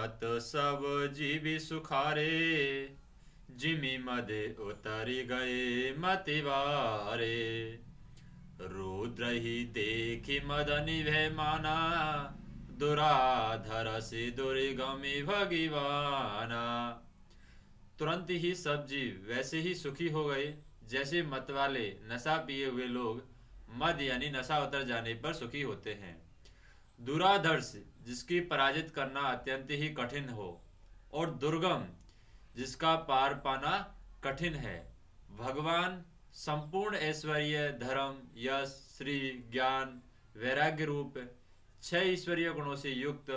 तुरत सब जीवी सुखारे, जिमि मदे उतरी गए मतिवारे। रुद्र ही देखी मद निभे माना, दुराधर से दुर्गमी भगवाना। तुरंत ही सब जीव वैसे ही सुखी हो गए जैसे मतवाले नशा पिए हुए लोग मद यानी नशा उतर जाने पर सुखी होते हैं। दुराधर्ष जिसकी पराजित करना अत्यंत ही कठिन हो, और दुर्गम जिसका पार पाना कठिन है। भगवान संपूर्ण ऐश्वर्य, धर्म, यश, श्री, ज्ञान, वैराग्य रूप 6 ईश्वरीय गुणों से युक्त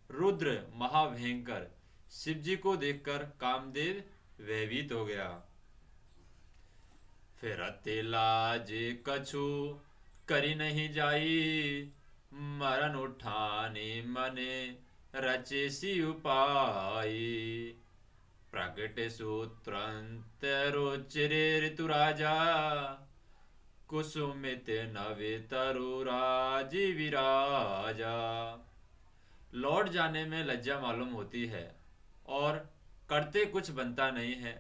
रुद्र महाभयंकर शिवजी को देखकर कामदेव भयभीत हो गया। फिर लाज कछु करी नहीं जाई, मरण उठाने मने रचे सी उपाई। प्रकट सूत्रंत रुचिरे ऋतु राजा, कुसुमित नवे तरुराज विराजा। लौट जाने में लज्जा मालूम होती है और करते कुछ बनता नहीं है।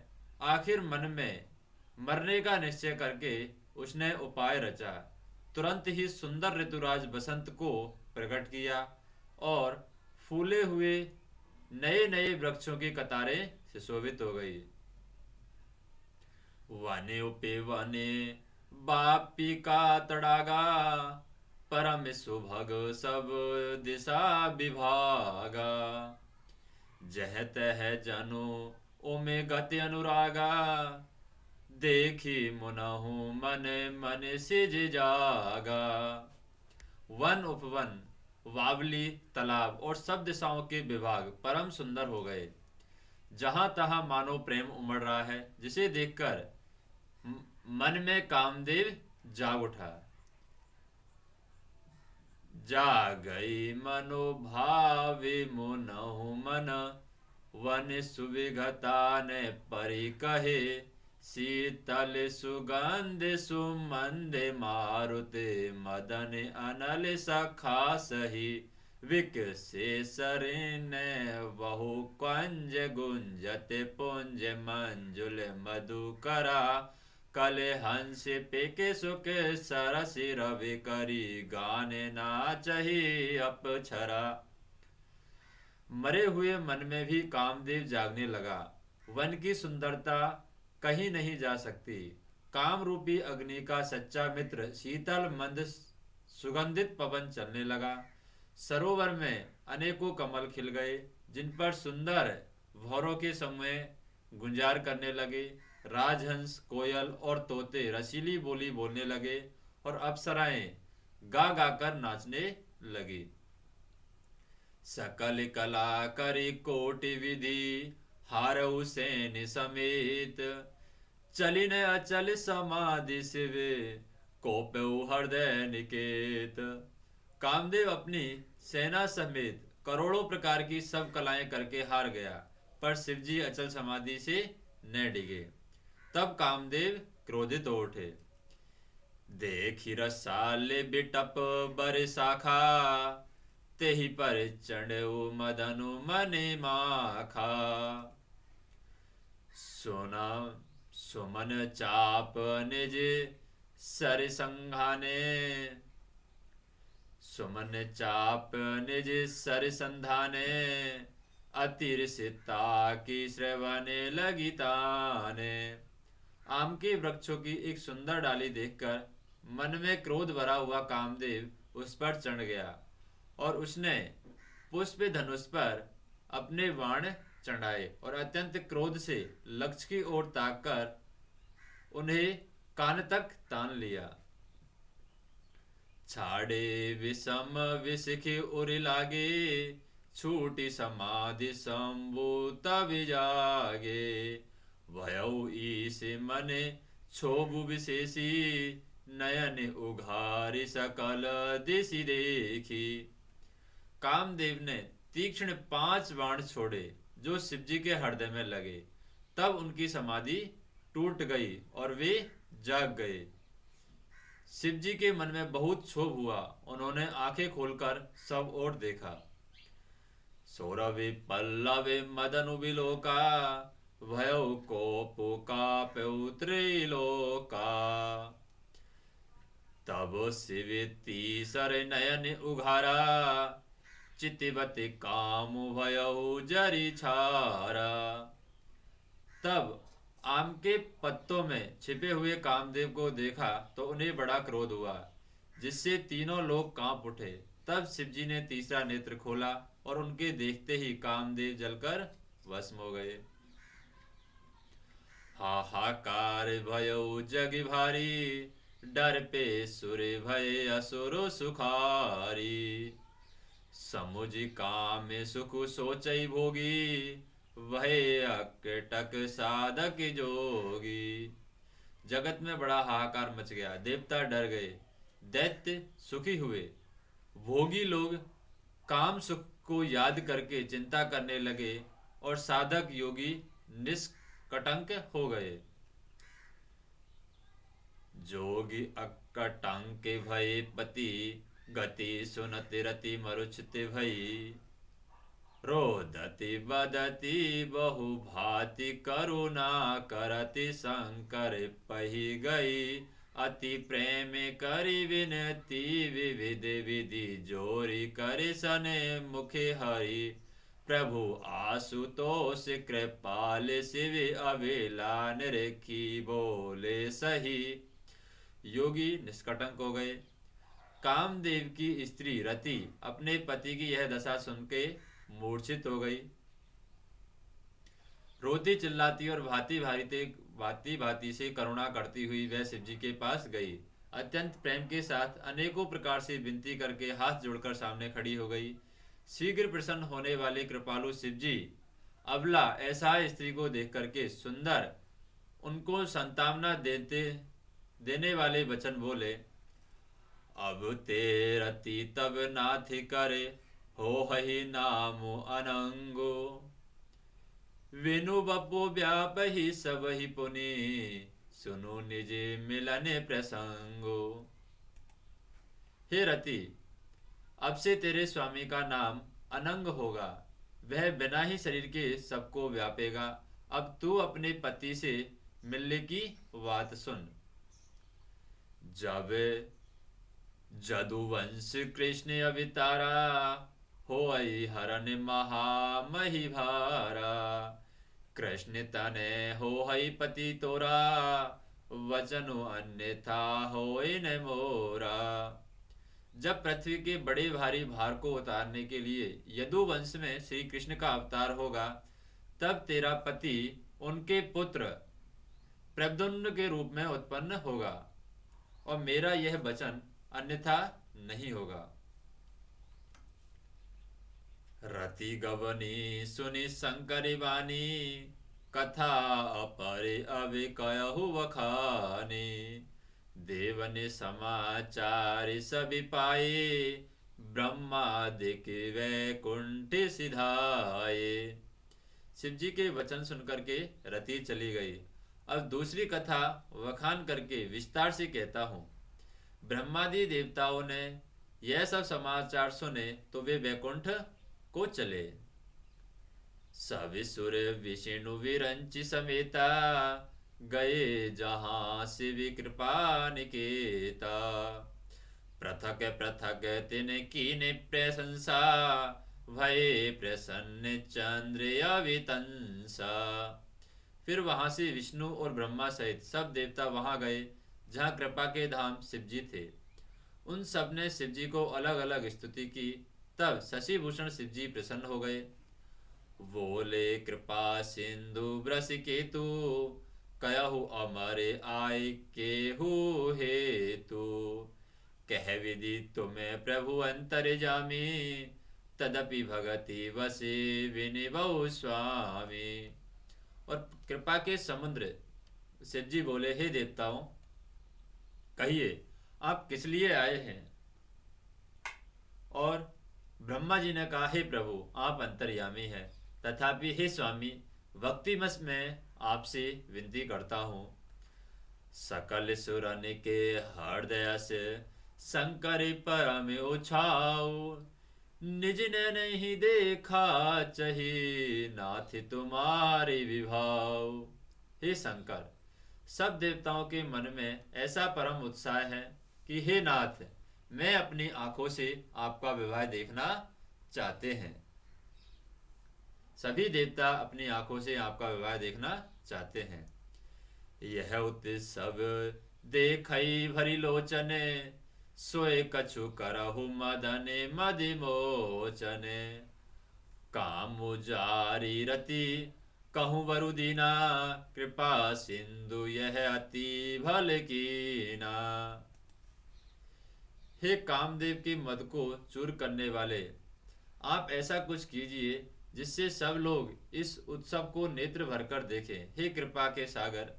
आखिर मन में मरने का निश्चय करके उसने उपाय रचा। तुरंत ही सुंदर ऋतुराज बसंत को प्रकट किया और फूले हुए नए नए वृक्षों की कतारें सुशोभित हो गई। वने उपे वने बापी का तड़ागा, परम सुभग सब दिशा विभागा। जह तह जनु ओमे गति अनुरागा, देखी मुनहु मन मन सिज जागा। वन उपवन, वावली, तालाब और सब दिशाओं के विभाग परम सुंदर हो गए। जहां तहां मानो प्रेम उमड़ रहा है, जिसे देखकर मन में कामदेव जाग उठा। जा गई मनोभावे मुनहु मन, वन सुविघता ने परि कहे। शीतल सुगंध सुमंद मारुते, मदन अनल सखा सही। विकसे सरिन बहु कंज, गुंजत पुंज मंजुल मधुकरा। कल हंस पेके सुख सरस रवि करी, गाने नाचही अपछरा। मरे हुए मन में भी कामदेव जागने लगा। वन की सुंदरता कहीं नहीं जा सकती। काम रूपी अग्नि का सच्चा मित्र शीतल मंद सुगंधित पवन चलने लगा। सरोवर में अनेकों कमल खिल गए, जिन पर सुंदर भौरों के समूह गुंजार करने लगे। राजहंस, कोयल और तोते रसीली बोली बोलने लगे और अप्सराएं गा गा कर नाचने लगी। सकल कला करी कोटि विधि, हारऊ सेन समेत। चलिन अचल समाधि शिवे, कोपऊ हृदय निकेत। कामदेव अपनी सेना समेत करोड़ों प्रकार की सब कलाएं करके हार गया, पर शिवजी अचल समाधि से न डिगे। तब कामदेव क्रोधित हो उठे। देखी रसाले बिटप बर शाखा, तेहि पर चढ़ऊ मदनु मने माखा। सोना सुमन चाप निज सर संघाने, सुमन चाप निज सर संधाने। अतिरसिता की श्रवणे लगी ताने। आम के वृक्षों की एक सुंदर डाली देखकर मन में क्रोध भरा हुआ कामदेव उस पर चढ़ गया और उसने पुष्प धनुष पर अपने बाण चढ़ाए और अत्यंत क्रोध से लक्ष्य की ओर ताककर उन्हें कान तक तान लिया। छाड़े विषम विशिखी उरि लागे, छूटी समाधि संभूत विजागे। भयउ ईश मने क्षोभु विशेषी, नयन उघारी सकल दिशि देखी। कामदेव ने तीक्ष्ण 5 बाण छोड़े जो शिवजी के हृदय में लगे। तब उनकी समाधि टूट गई और वे जाग गए। शिवजी के मन में बहुत क्षोभ हुआ। उन्होंने आंखें खोलकर सब ओर देखा। सौरभि पल्लवे मदनु विलोका भयो कोपु काप्यौ त्रिलोका। तब शिविति सर नयन उघारा चितिवति काम भयउ जरी छारा। तब आम के पत्तों में छिपे हुए कामदेव को देखा तो उन्हें बड़ा क्रोध हुआ, जिससे तीनों लोग कांप उठे। तब शिवजी ने तीसरा नेत्र खोला और उनके देखते ही कामदेव जलकर भस्म हो गए। हाहाकार भयउ जग भारी डर पे सुर भय असुर सुखारी। समुझ काम सुख सोचई भोगी वह अकटक साधक जोगी। जगत में बड़ा हाहाकार मच गया, देवता डर गए, दैत्य सुखी हुए, भोगी लोग काम सुख को याद करके चिंता करने लगे और साधक योगी निष्कटंक हो गए। जोगी अकटंक भय पति गति सुनति रति मरुचति भई। रोदति बदति बहु भांति करुणा करति शंकर पही गई। अति प्रेम करि विनती विविध विधि जोरी करि सने मुखे हरि। प्रभु आशुतोष कृपाल शिव अवेला निरखी बोले सही। योगी निष्कटंक हो गए। कामदेव की स्त्री रति अपने पति की यह दशा सुन के मूर्छित हो गई। रोती चिल्लाती और भांति भांति से करुणा करती हुई वह शिवजी के पास गई। अत्यंत प्रेम के साथ अनेकों प्रकार से विनती करके हाथ जोड़कर सामने खड़ी हो गई। शीघ्र प्रसन्न होने वाले कृपालु शिवजी अबला ऐसा स्त्री को देख करके सुंदर उनको संतावना देने वाले वचन बोले। अब ते रति तब नाथ करे हो ही नाम अनंगो। विनु बपो व्याप ही सब ही पुनि सुनो निज मिलन प्रसंगो। हे रति, अब से तेरे स्वामी का नाम अनंग होगा, वह बिना ही शरीर के सबको व्यापेगा। अब तू अपने पति से मिलने की बात सुन। जब जदुवंश कृष्ण अवतारा होई हरन महामहि भारा। कृष्ण तने होई पति तोरा वचनु अन्यथा होई न मोरा। जब पृथ्वी के बड़े भारी भार को उतारने के लिए यदुवंश में श्री कृष्ण का अवतार होगा, तब तेरा पति उनके पुत्र प्रद्युम्न के रूप में उत्पन्न होगा और मेरा यह वचन अन्यथा नहीं होगा। रति गवनी सुनि शंकरि वाणी कथा अपरे अविकयहु वखानी। देवन समाचार सभी पाए ब्रह्मादिक वैकुंठ सिधाए। शिवजी के वचन सुनकर के रति चली गई। अब दूसरी कथा वखान करके विस्तार से कहता हूँ। ब्रह्मादि देवताओं ने यह सब समाचार सुने तो वे वैकुंठ को चले। सविसुर विष्णु विरंचि समेता गए जहाँ शिव कृपा निकेता। पृथक पृथक तिन कीने प्रशंसा भय प्रसन्न चंद्र अवितंसा। फिर वहां से विष्णु और ब्रह्मा सहित सब देवता वहां गए जहाँ कृपा के धाम शिवजी थे। उन सब ने शिवजी को अलग अलग स्तुति की। तब शशिभूषण शिवजी प्रसन्न हो गए। बोले कृपा सिंधु ब्रस केतु कहु अमरे आय केहु हेतु। कह विधि तुम्हें प्रभु अंतर जामी तदपि भगति वसे विनिभौ स्वामी। और कृपा के समुद्र शिवजी बोले, हे देवताओं, कहिए आप किस लिए आए हैं। और ब्रह्मा जी ने कहा, हे प्रभु आप अंतर्यामी हैं, तथापि हे स्वामी भक्तिमस में आपसे विनती करता हूँ। सकल सुरन के हृदय से शंकर परम उछाओ निज ने नहीं देखा चही नाथ तुम्हारे विभाव। हे शंकर, सब देवताओं के मन में ऐसा परम उत्साह है कि हे नाथ, मैं अपनी आंखों से आपका विवाह देखना चाहते हैं। सभी देवता अपनी आंखों से आपका विवाह देखना चाहते हैं। यह उत्सव देखई भरी लोचने सोए कछु करहु मदने मदिमोचने। काम जारी रति कहूँ वरुदीना कृपा सिंधु यह अति भल कीना। हे कामदेव के मद को चूर करने वाले, आप ऐसा कुछ कीजिए जिससे सब लोग इस उत्सव को नेत्र भरकर देखें। हे कृपा के सागर,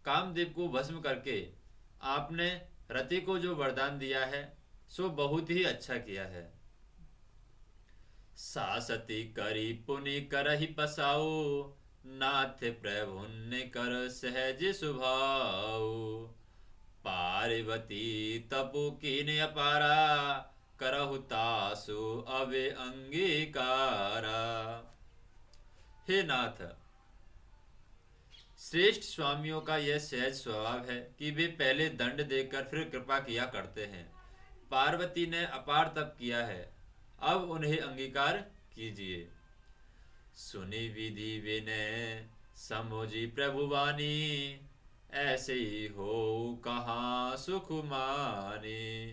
कामदेव को भस्म करके आपने रति को जो वरदान दिया है सो बहुत ही अच्छा किया है। सासती करी पुनि करहि पसाओ नाथ प्रभुन्य कर सहज सुभाओ। पार्वती तपु कीन अपारा करहु तासु अवे अंगीकारा। हे नाथ, श्रेष्ठ स्वामियों का यह सहज स्वभाव है कि वे पहले दंड देकर फिर कृपा किया करते हैं। पार्वती ने अपार तप किया है, अब उन्हें अंगीकार कीजिए। सुनी विधि विनय समोजी प्रभुवानी ऐसे ही हो कहाँ सुख मानी।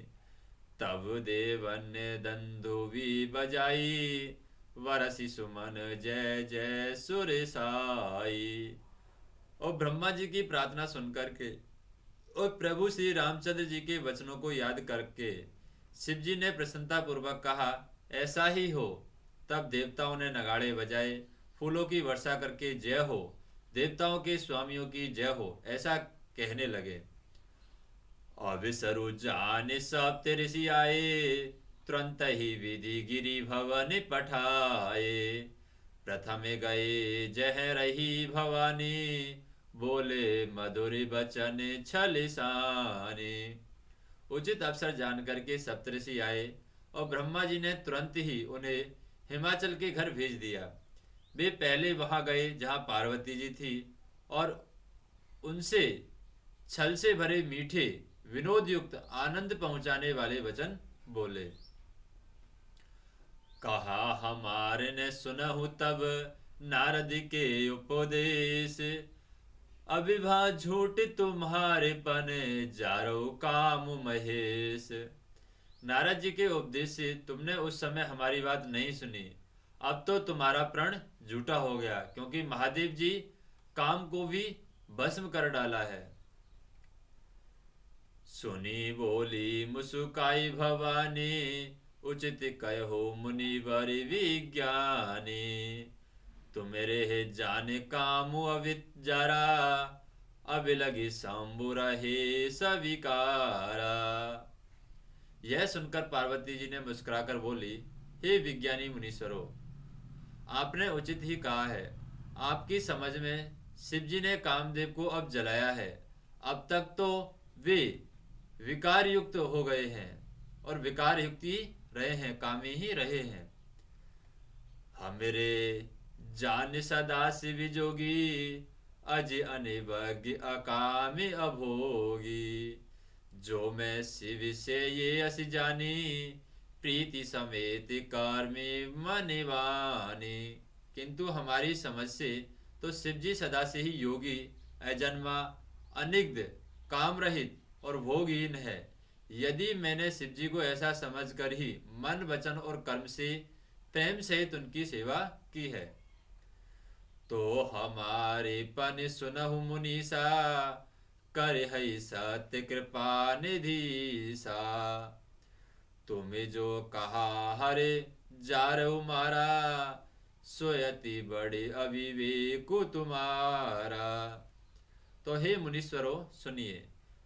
तब देवन दंदुवी बजाई वरसी सुमन जय जय सुर साई। और ब्रह्मा जी की प्रार्थना सुनकर के और प्रभु श्री रामचंद्र जी के वचनों को याद करके शिव जी ने प्रसन्नता पूर्वक कहा, ऐसा ही हो। तब देवताओं ने नगाड़े बजाए, फूलों की वर्षा करके जय हो, देवताओं के स्वामियों की जय हो, ऐसा कहने लगे। अविसरु जाने सब ऋषि आए तुरंत ही विधि गिरी भवन पठाए। प्रथम गए जह रही भवानी बोले मधुर बचन छलिसाने। उचित अवसर जानकर के सप्तऋषि आए और ब्रह्मा जी ने तुरंत ही उन्हें हिमाचल के घर भेज दिया। वे पहले वहां गए जहां पार्वती जी थी और उनसे छल से भरे मीठे विनोद युक्त आनंद पहुंचाने वाले वचन बोले। कहा हमारे ने सुनहु तब नारद के उपदेश। अभिभा झूठ तुम्हारे पने जारो काम महेश। नारद जी के उपदेश से तुमने उस समय हमारी बात नहीं सुनी। अब तो तुम्हारा प्रण झूठा हो गया, क्योंकि महादेव जी काम को भी भस्म कर डाला है। सुनी बोली मुसुकाई भवानी उचित कहो मुनिवर विज्ञानी। तुमेरे जाने कामु अवित जरा अब लगी शंभु रहे सविकारा। यह सुनकर पार्वती जी ने मुस्कुराकर बोली, हे विज्ञानी मुनीश्वरों, आपने उचित ही कहा है। आपकी समझ में शिव जी ने कामदेव को अब जलाया है। अब तक तो वे विकार युक्त हो गए हैं और विकार युक्त ही रहे हैं, कामी ही रहे हैं। हमरे जान सदा शिव जोगी अज अनिवज्ञ अकामी अभोगी। जो मैं शिव से ये अस जानी प्रीति समेत कर्मी मनिवानी। किंतु हमारी समझ से तो शिव जी सदा से ही योगी, अजन्मा, अनिग्ध, काम रहित और भोगहीन है। यदि मैंने शिव जी को ऐसा समझकर ही मन वचन और कर्म से प्रेम सहित उनकी सेवा की है, तो हमारे पन सुनहु मुनीसा कर है सत्य कृपा निधि सा। तुम्हें जो कहा हरे जारो मारा सोयति बड़े अविवेक तुम्हारा। तो हे मुनीश्वरों सुनिए,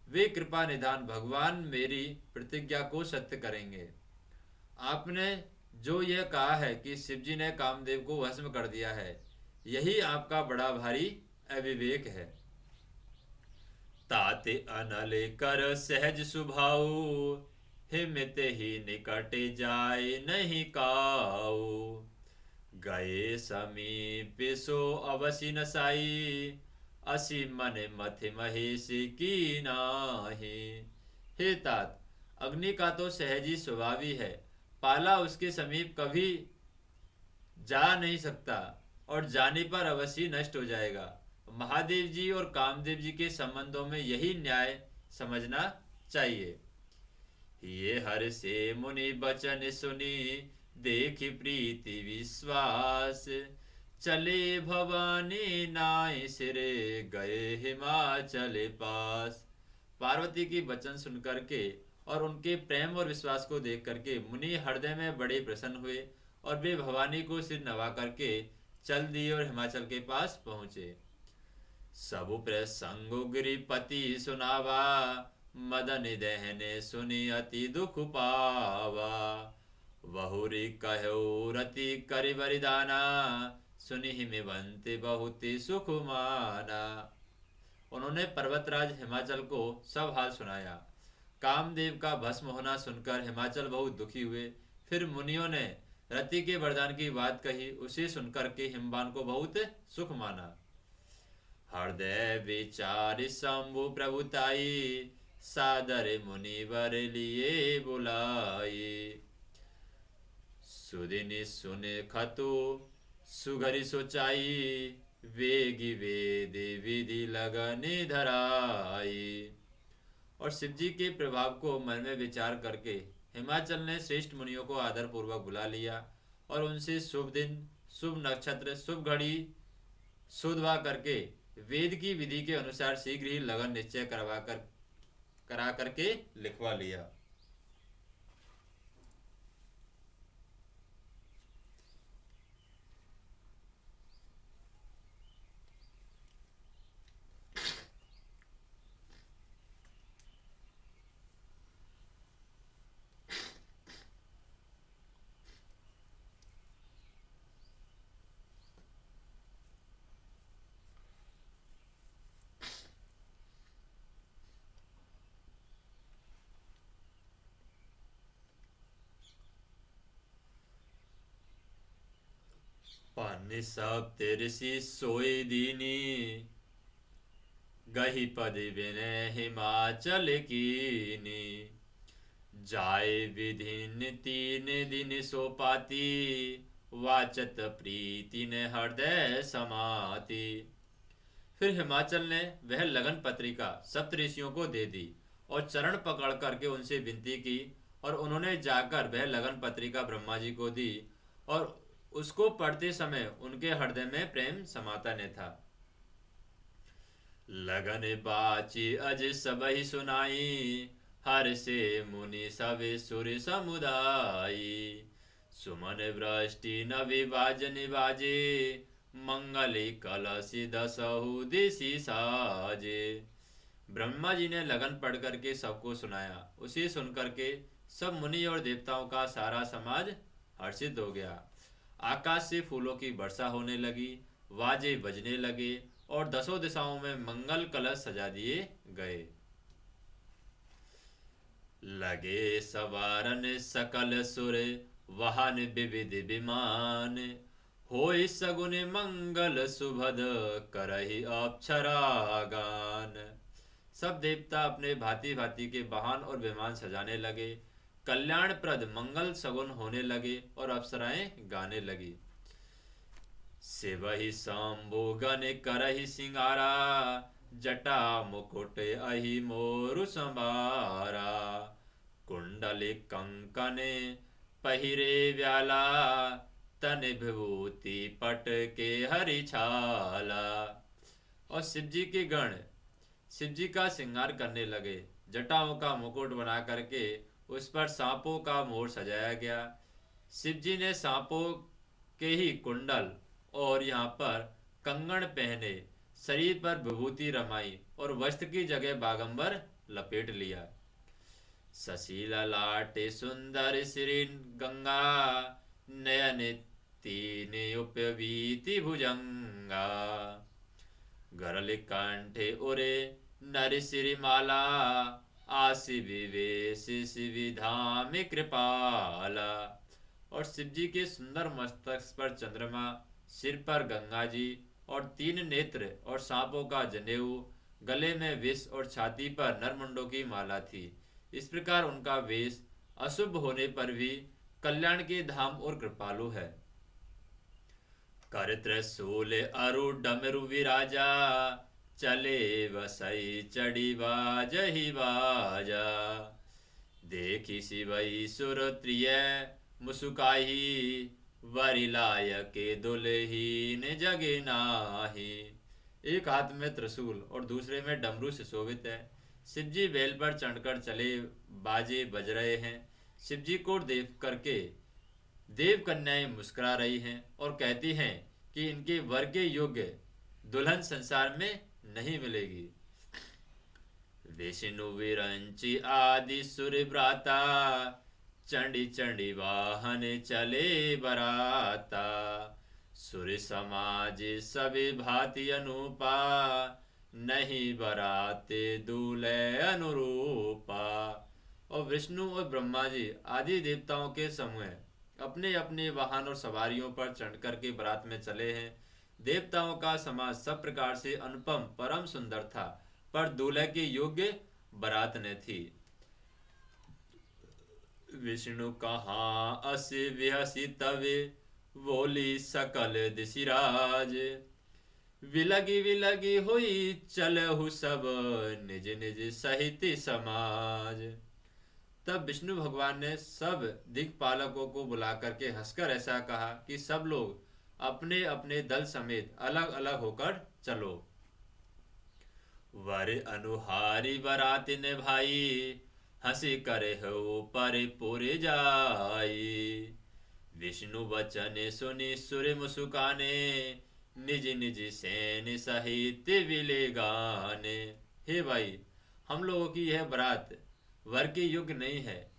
वे कृपा निधान भगवान मेरी प्रतिज्ञा को सत्य करेंगे। आपने जो यह कहा है कि शिव जी ने कामदेव को भस्म कर दिया है, यही आपका बड़ा भारी अविवेक है। ताते अनल कर सहज सुभाऊ हिमित ही निकट जाय नहीं काऊ। गए समीप सो अवसि न साई, असी मन मथ महेश की नाही। हे तात, अग्नि का तो सहजी स्वभाव ही है, पाला उसके समीप कभी जा नहीं सकता और जाने पर अवश्य नष्ट हो जाएगा। महादेव जी और कामदेव जी के संबंधों में यही न्याय समझना चाहिए। ये हर से मुनि बचन सुनी, देखि प्रीति विश्वास। चले भवानी नाय सिरे, गए हिमाचल पास। पार्वती की वचन सुन करके और उनके प्रेम और विश्वास को देख करके मुनि हृदय में बड़े प्रसन्न हुए और वे भवानी को सिर नवा करके चल दिए और हिमाचल के पास पहुंचे। सबु प्रसंग गिरिपति सुनावा, मदन दहने सुनी अति दुख पावा। बहुरी कहो रति करि वरिदाना, सुनि हिमवंत बहुत सुख माना। उन्होंने पर्वतराज हिमाचल को सब हाल सुनाया। कामदेव का भस्म होना सुनकर हिमाचल बहुत दुखी हुए। फिर मुनियों ने रति के वरदान की बात कही, उसे सुनकर के हिमवान को बहुत सुख माना। हृदय विचार शंभु प्रभुताई, सादर मुनिवर लिए बुलाई। सुदिन सुने खतु सुघरी सोचाई, वेगी वेद विधि लगन धराई। और शिव जी के प्रभाव को मन में विचार करके हिमाचल ने श्रेष्ठ मुनियों को आदर पूर्वक बुला लिया और उनसे शुभ दिन, शुभ नक्षत्र, शुभ घड़ी शोधवा करके वेद की विधि के अनुसार शीघ्र ही लगन निश्चय करा करके लिखवा लिया। पानि सब ऋषि सोए दीनी, गही पद विनय हिमाचल कीनी। जाय विधिन तीन दिन सो पाती, वाचत प्रीति ने हृदय समाती। फिर हिमाचल ने वह लगन पत्रिका सप्तऋषियों को दे दी और चरण पकड़ करके उनसे विनती की और उन्होंने जाकर वह लगन पत्रिका ब्रह्मा जी को दी और उसको पढ़ते समय उनके हृदय में प्रेम समाता ने था। लगन बाची अज सब ही सुनाई, हर से मुनि सवे सुर समुदाई। सुमन वृष्टि नवि बाज निबाजे, मंगली कलसी दसहु दिशि साजे। ब्रह्मा जी ने लगन पढ़ करके सबको सुनाया। उसे सुन करके सब मुनि और देवताओं का सारा समाज हर्षित हो गया। आकाश से फूलों की वर्षा होने लगी, वाजे बजने लगे और दसों दिशाओं में मंगल कलश सजा दिए गए। लगे सवारन सकल सुर, वाहन विविध विमान। होय सगुन मंगल सुभद, करहि अप्सरागान। सब देवता अपने भांति भांति के वाहन और विमान सजाने लगे। कल्याणप्रद मंगल सगुन होने लगे और अप्सराएं गाने लगी। शिव ही शंभु गण करहि सिंगारा, जटा मुकुट अहि मोरु संभारा। कुंडली कंकन पहिरे व्याला, तन विभूति पट के हरि छाला। और शिव जी के गण शिव जी का श्रृंगार करने लगे। जटाओं का मुकुट बना करके उस पर सांपों का मोर सजाया गया। शिव जी ने सांपों के ही कुंडल और यहाँ पर कंगन पहने, शरीर पर विभूति रमाई और वस्त्र की जगह बागंबर लपेट लिया। सशीला लाटे सुंदर श्री गंगा, नयन तीन उपवीति भुजंगा। गरल कंठे उरे नर श्री माला, आसि विवेश विधाम कृपाला। और शिव जी के सुंदर मस्तक पर चंद्रमा, सिर पर गंगा जी और 3 नेत्र और सांपों का जनेऊ, गले में विष और छाती पर नरमुंडों की माला थी। इस प्रकार उनका वेश अशुभ होने पर भी कल्याण के धाम और कृपालु है। कर त्रिशूल अरु डमरु विराजा, चले वसई चढ़ी बाजहि बाजा। देखी शिवई सुर त्रिय मुसुकाही, वरि लायके दुलहीन जगे नाही। एक हाथ में त्रिशूल और दूसरे में डमरू से शोभित है। शिवजी बैल पर चढ़कर चले, बाजे बज रहे हैं। शिवजी को देख करके देव कन्याएं मुस्कुरा रही हैं और कहती हैं कि इनके वर के योग्य दुल्हन संसार में नहीं मिलेगी। विष्णु विरंची आदि सुर भ्राता, चंडी चंडी वाहन चले बराता। सुर समाज सभी भांति अनुपा, नहीं बराते दूल्हे अनुरूपा। और विष्णु और ब्रह्मा जी आदि देवताओं के समूह अपने अपने वाहन और सवारियों पर चढ़ कर के बारात में चले हैं। देवताओं का समाज सब प्रकार से अनुपम परम सुंदर था, पर दूल्हे के योग्य बारात न थी। विष्णु कहाँ असी विहसी तवे, बोली सकल दिशिराज। विलगी विलगी हुई चलहु सब, निज निज सहित समाज। तब विष्णु भगवान ने सब दिक्पालकों को बुला करके हंसकर ऐसा कहा कि सब लोग अपने अपने दल समेत अलग अलग होकर चलो। वर अनुहारी बराती ने भाई, हंसी करे हो परिपुर जाई। विष्णु वचन सुनि सुर मुस्काने, निज निज सैन सहित विले गाने। हे भाई, हम लोगों की यह बारात वर के योग्य नहीं है,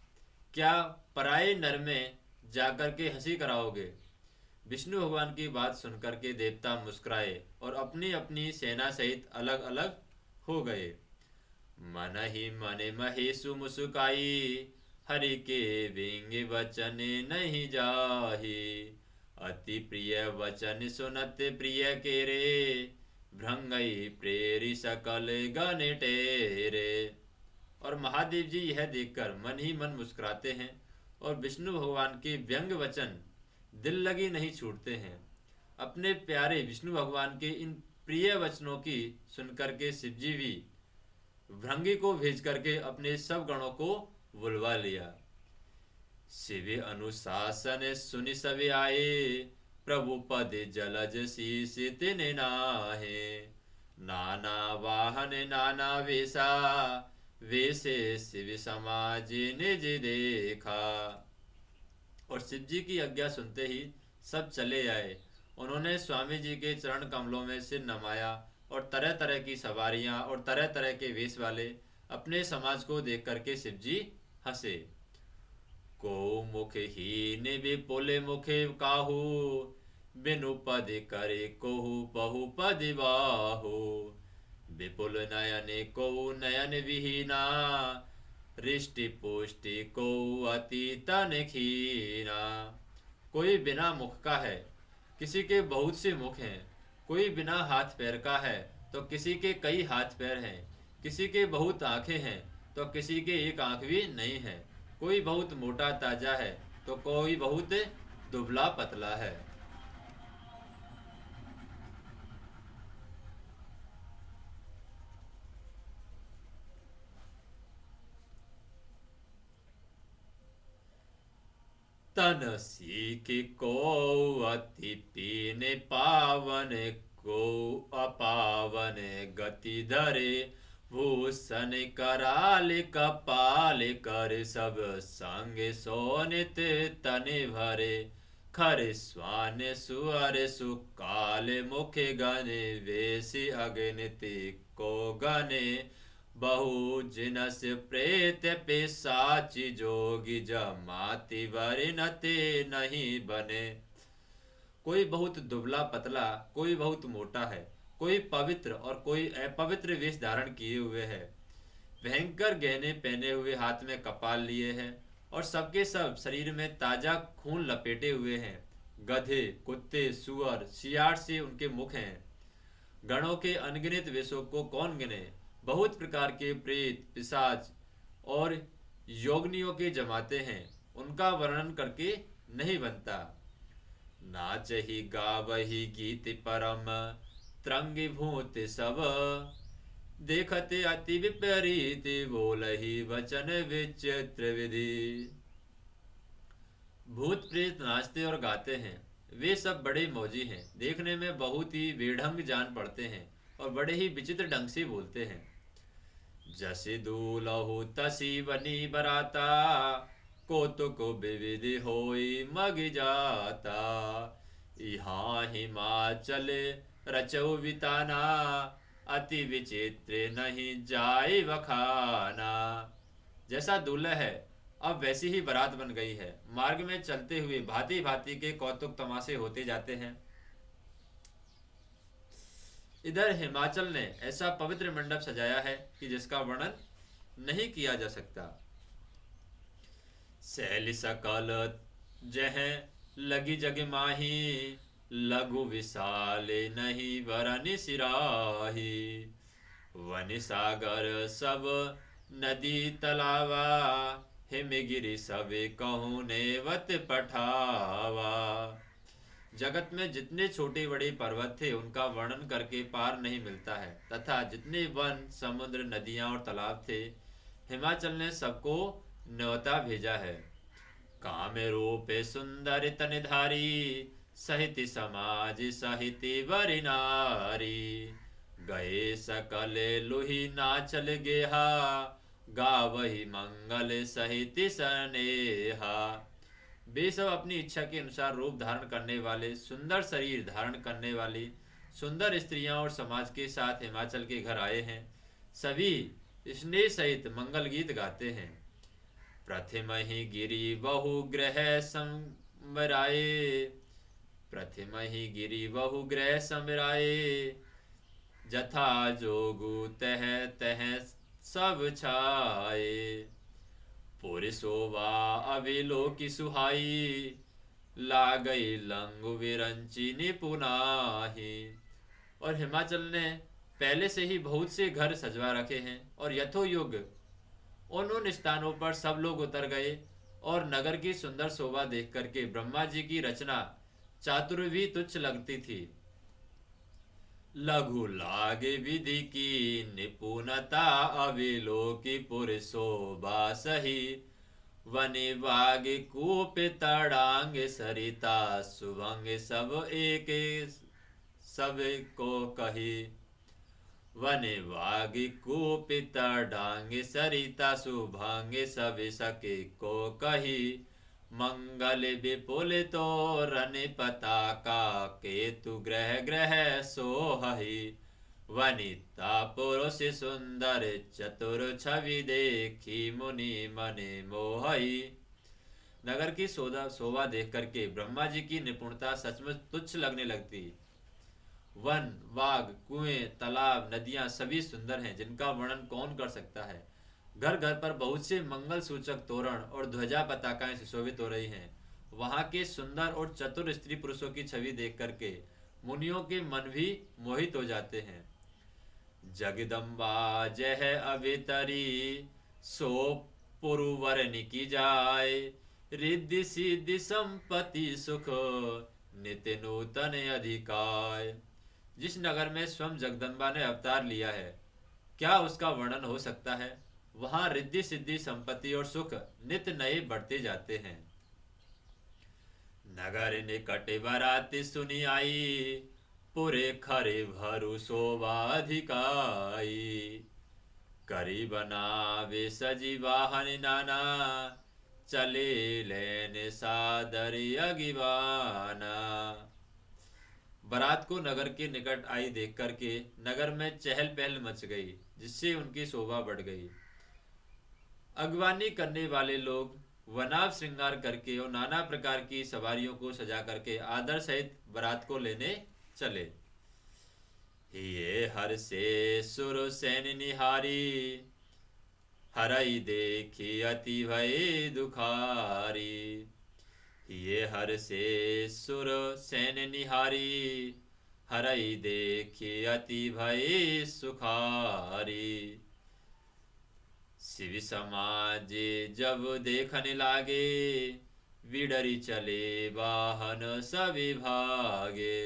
क्या पराये नर में जाकर के हंसी कराओगे। विष्णु भगवान की बात सुनकर के देवता मुस्कुराए और अपनी अपनी सेना सहित अलग अलग हो गए। मन ही मन महेशु मुस्काई, हरि के विंग वचन नहीं जाही। अति प्रिय वचन सुनत प्रिय के रे, भृंगई प्रेरी सकल गण टेरे। और महादेव जी यह देखकर मन ही मन मुस्कुराते हैं और विष्णु भगवान के व्यंग वचन दिल लगी नहीं छूटते हैं। अपने प्यारे विष्णु भगवान के इन प्रिय वचनों की सुनकर के शिवजी भी भृंगी को भेज करके अपने सब गणों को बुलवा लिया। शिव अनुशासन सुनि सभी आए, प्रभु पद जलज शीस तिने नाहे। नाना वाहन नाना वेशा, वेशे शिव समाज निज देखा। और शिव जी की आज्ञा सुनते ही सब चले आए। उन्होंने स्वामी जी के चरण कमलों में सिर नमाया और तरह तरह की सवारियां और तरह तरह के वेश वाले अपने समाज को देख करके शिव जी हंसे। को मुख हीन विपुल मुखे काहू, बिनु पद करे कोहु बहु पद बाहु। विपुल नयन को नयन विहीना, रिष्टि पुष्टि को अति तन खीना। कोई बिना मुख का है, किसी के बहुत से मुख हैं। कोई बिना हाथ पैर का है तो किसी के कई हाथ पैर हैं। किसी के बहुत आंखें हैं तो किसी के एक आंख भी नहीं है। कोई बहुत मोटा ताजा है तो कोई बहुत दुबला पतला है। तन सीख को अति पीने पावन, को अपावन गति धरे। भूषण कराल कपाल कर, सब संग सोनित तन भरे। खर स्वान सुअर सुकाल मुख गने, वेश अगनिति को गने। बहु जिनस प्रेत पिशाचि, जोगी जमाति वरिणते नहीं बने। कोई बहुत दुबला पतला, कोई बहुत मोटा है, कोई पवित्र और कोई अपवित्र वेश धारण किए हुए है। भयंकर गहने पहने हुए, हाथ में कपाल लिए हैं और सबके सब शरीर में ताजा खून लपेटे हुए हैं। गधे, कुत्ते, सुअर, सियार से उनके मुख हैं। गणों के अनगिनत वेशों को कौन गिने। बहुत प्रकार के प्रेत, पिशाच और योगनियों के जमाते हैं, उनका वर्णन करके नहीं बनता। नाचहि गावहि गीत परम, त्रंगी भूत सब, देखते अति विपरीत, बोलहि वचन विचित्र विधि। भूत प्रेत नाचते और गाते हैं, वे सब बड़े मौजी हैं, देखने में बहुत ही बेढंग जान पड़ते हैं और बड़े ही विचित्र ढंग से बोलते हैं। जसि दूलहु तसी बनी बराता, कौतुक विविधि होई मग जाता। यहाँ हिमाचल रचौ बिताना, अति विचित्र नहीं जाय वखाना। जैसा दूल्हा है अब वैसी ही बारात बन गई है। मार्ग में चलते हुए भांति भांति के कौतुक तमाशे होते जाते हैं। इधर हिमाचल ने ऐसा पवित्र मंडप सजाया है कि जिसका वर्णन नहीं किया जा सकता। शैल सकल जह लगी जग माही, लघु विशाल नहीं वरन सिराही। वन सागर सब नदी तलावा, हिमगिरि सबे कहूँ नेवत पठावा। जगत में जितने छोटे बड़े पर्वत थे उनका वर्णन करके पार नहीं मिलता है, तथा जितने वन, समुद्र, नदियां और तालाब थे हिमाचल ने सबको न्योता भेजा है। काम रूप सुंदर तनधारी, सहित समाज सहित वरि नारी। गए सकल लुहि नाचल गेहा, गावहि मंगल सहित सनेहा। वे सब अपनी इच्छा के अनुसार रूप धारण करने वाले, सुंदर शरीर धारण करने वाली सुंदर स्त्रियां और समाज के साथ हिमाचल के घर आए हैं। सभी स्नेह सहित मंगल गीत गाते हैं। प्रथम ही गिरी बहु ग्रह समराए, प्रथम ही गिरी बहु ग्रह समराए। जथा जोगु तह तह सब छाए। पुरसोवा अविलो की सुहाई, लागई लंगु विरंची निपुनाही। और हिमाचल ने पहले से ही बहुत से घर सजवा रखे हैं और यथो युग उन स्थानों पर सब लोग उतर गए और नगर की सुंदर शोभा देख करके ब्रह्मा जी की रचना चातुर भी तुच्छ लगती थी। लघु लागे विधि की निपुणता, अविलोकी पुरशोभा सही। वने बाग कूप तड़ांग सरिता, सुभंग सब एक सब को कही। वने बाग कूप तड़ांग सरिता, सुभंग सब सके को कही। मंगल विपुल तोरण पताका, केतु ग्रह ग्रह सोहहि। वनिता पुरुष सुंदर चतुर छवि, देखी मुनि मने मोहई। नगर की शोभा देख करके ब्रह्मा जी की निपुणता सचमुच तुच्छ लगने लगती। वन, बाग, कुएं, तालाब, नदियां सभी सुंदर हैं, जिनका वर्णन कौन कर सकता है। घर घर पर बहुत से मंगल सूचक तोरण और ध्वजा पताकाएं सुशोभित हो रही हैं। वहां के सुंदर और चतुर स्त्री पुरुषों की छवि देख करके मुनियों के मन भी मोहित हो जाते हैं। जगदम्बा जह अवितरी, सो पुरुवरन की जाय। रिद्धि सिद्धि संपत्ति सुख, नित्य नूतन अधिकाय। जिस नगर में स्वयं जगदम्बा ने अवतार लिया है, क्या उसका वर्णन हो सकता है। वहां रिद्धि सिद्धि संपत्ति और सुख नित्य नए बढ़ते जाते हैं। नगर निकट बराती सुनी आई, पुरे खरे भरु शोभाधिकाई। करी बनावे सजी वाहन नाना, चले लेने सादर अगिवाना। बारात को नगर के निकट आई देख करके नगर में चहल पहल मच गई, जिससे उनकी शोभा बढ़ गई। अगवानी करने वाले लोग वनाव श्रृंगार करके और नाना प्रकार की सवारियों को सजा करके आदर सहित बारात को लेने चले। ये हर से सुर सैन निहारी, हरई देखी अति भय दुखारी। ये हर से सुर सैन निहारी, हरई देखी अति भय सुखारी। शिव समाज जब देखने लागे, विडरी चले वाहन सभी भागे।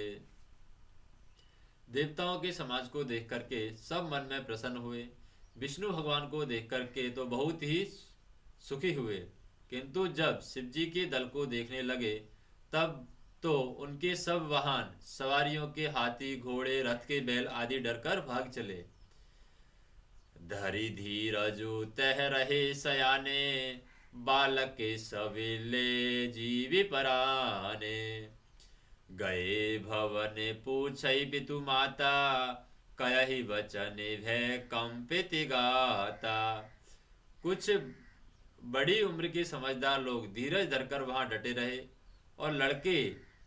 देवताओं के समाज को देख करके सब मन में प्रसन्न हुए। विष्णु भगवान को देख करके तो बहुत ही सुखी हुए, किंतु जब शिव जी के दल को देखने लगे तब तो उनके सब वाहन सवारियों के हाथी घोड़े रथ के बैल आदि डरकर भाग चले। धरि धीरजु तह रहे सयाने, बालक के सविले जीवी पराने। गए भवन पूछई पितु माता, कयहि वचन भय कंपित गाता। कुछ बड़ी उम्र के समझदार लोग धीरज धरकर वहां डटे रहे और लड़के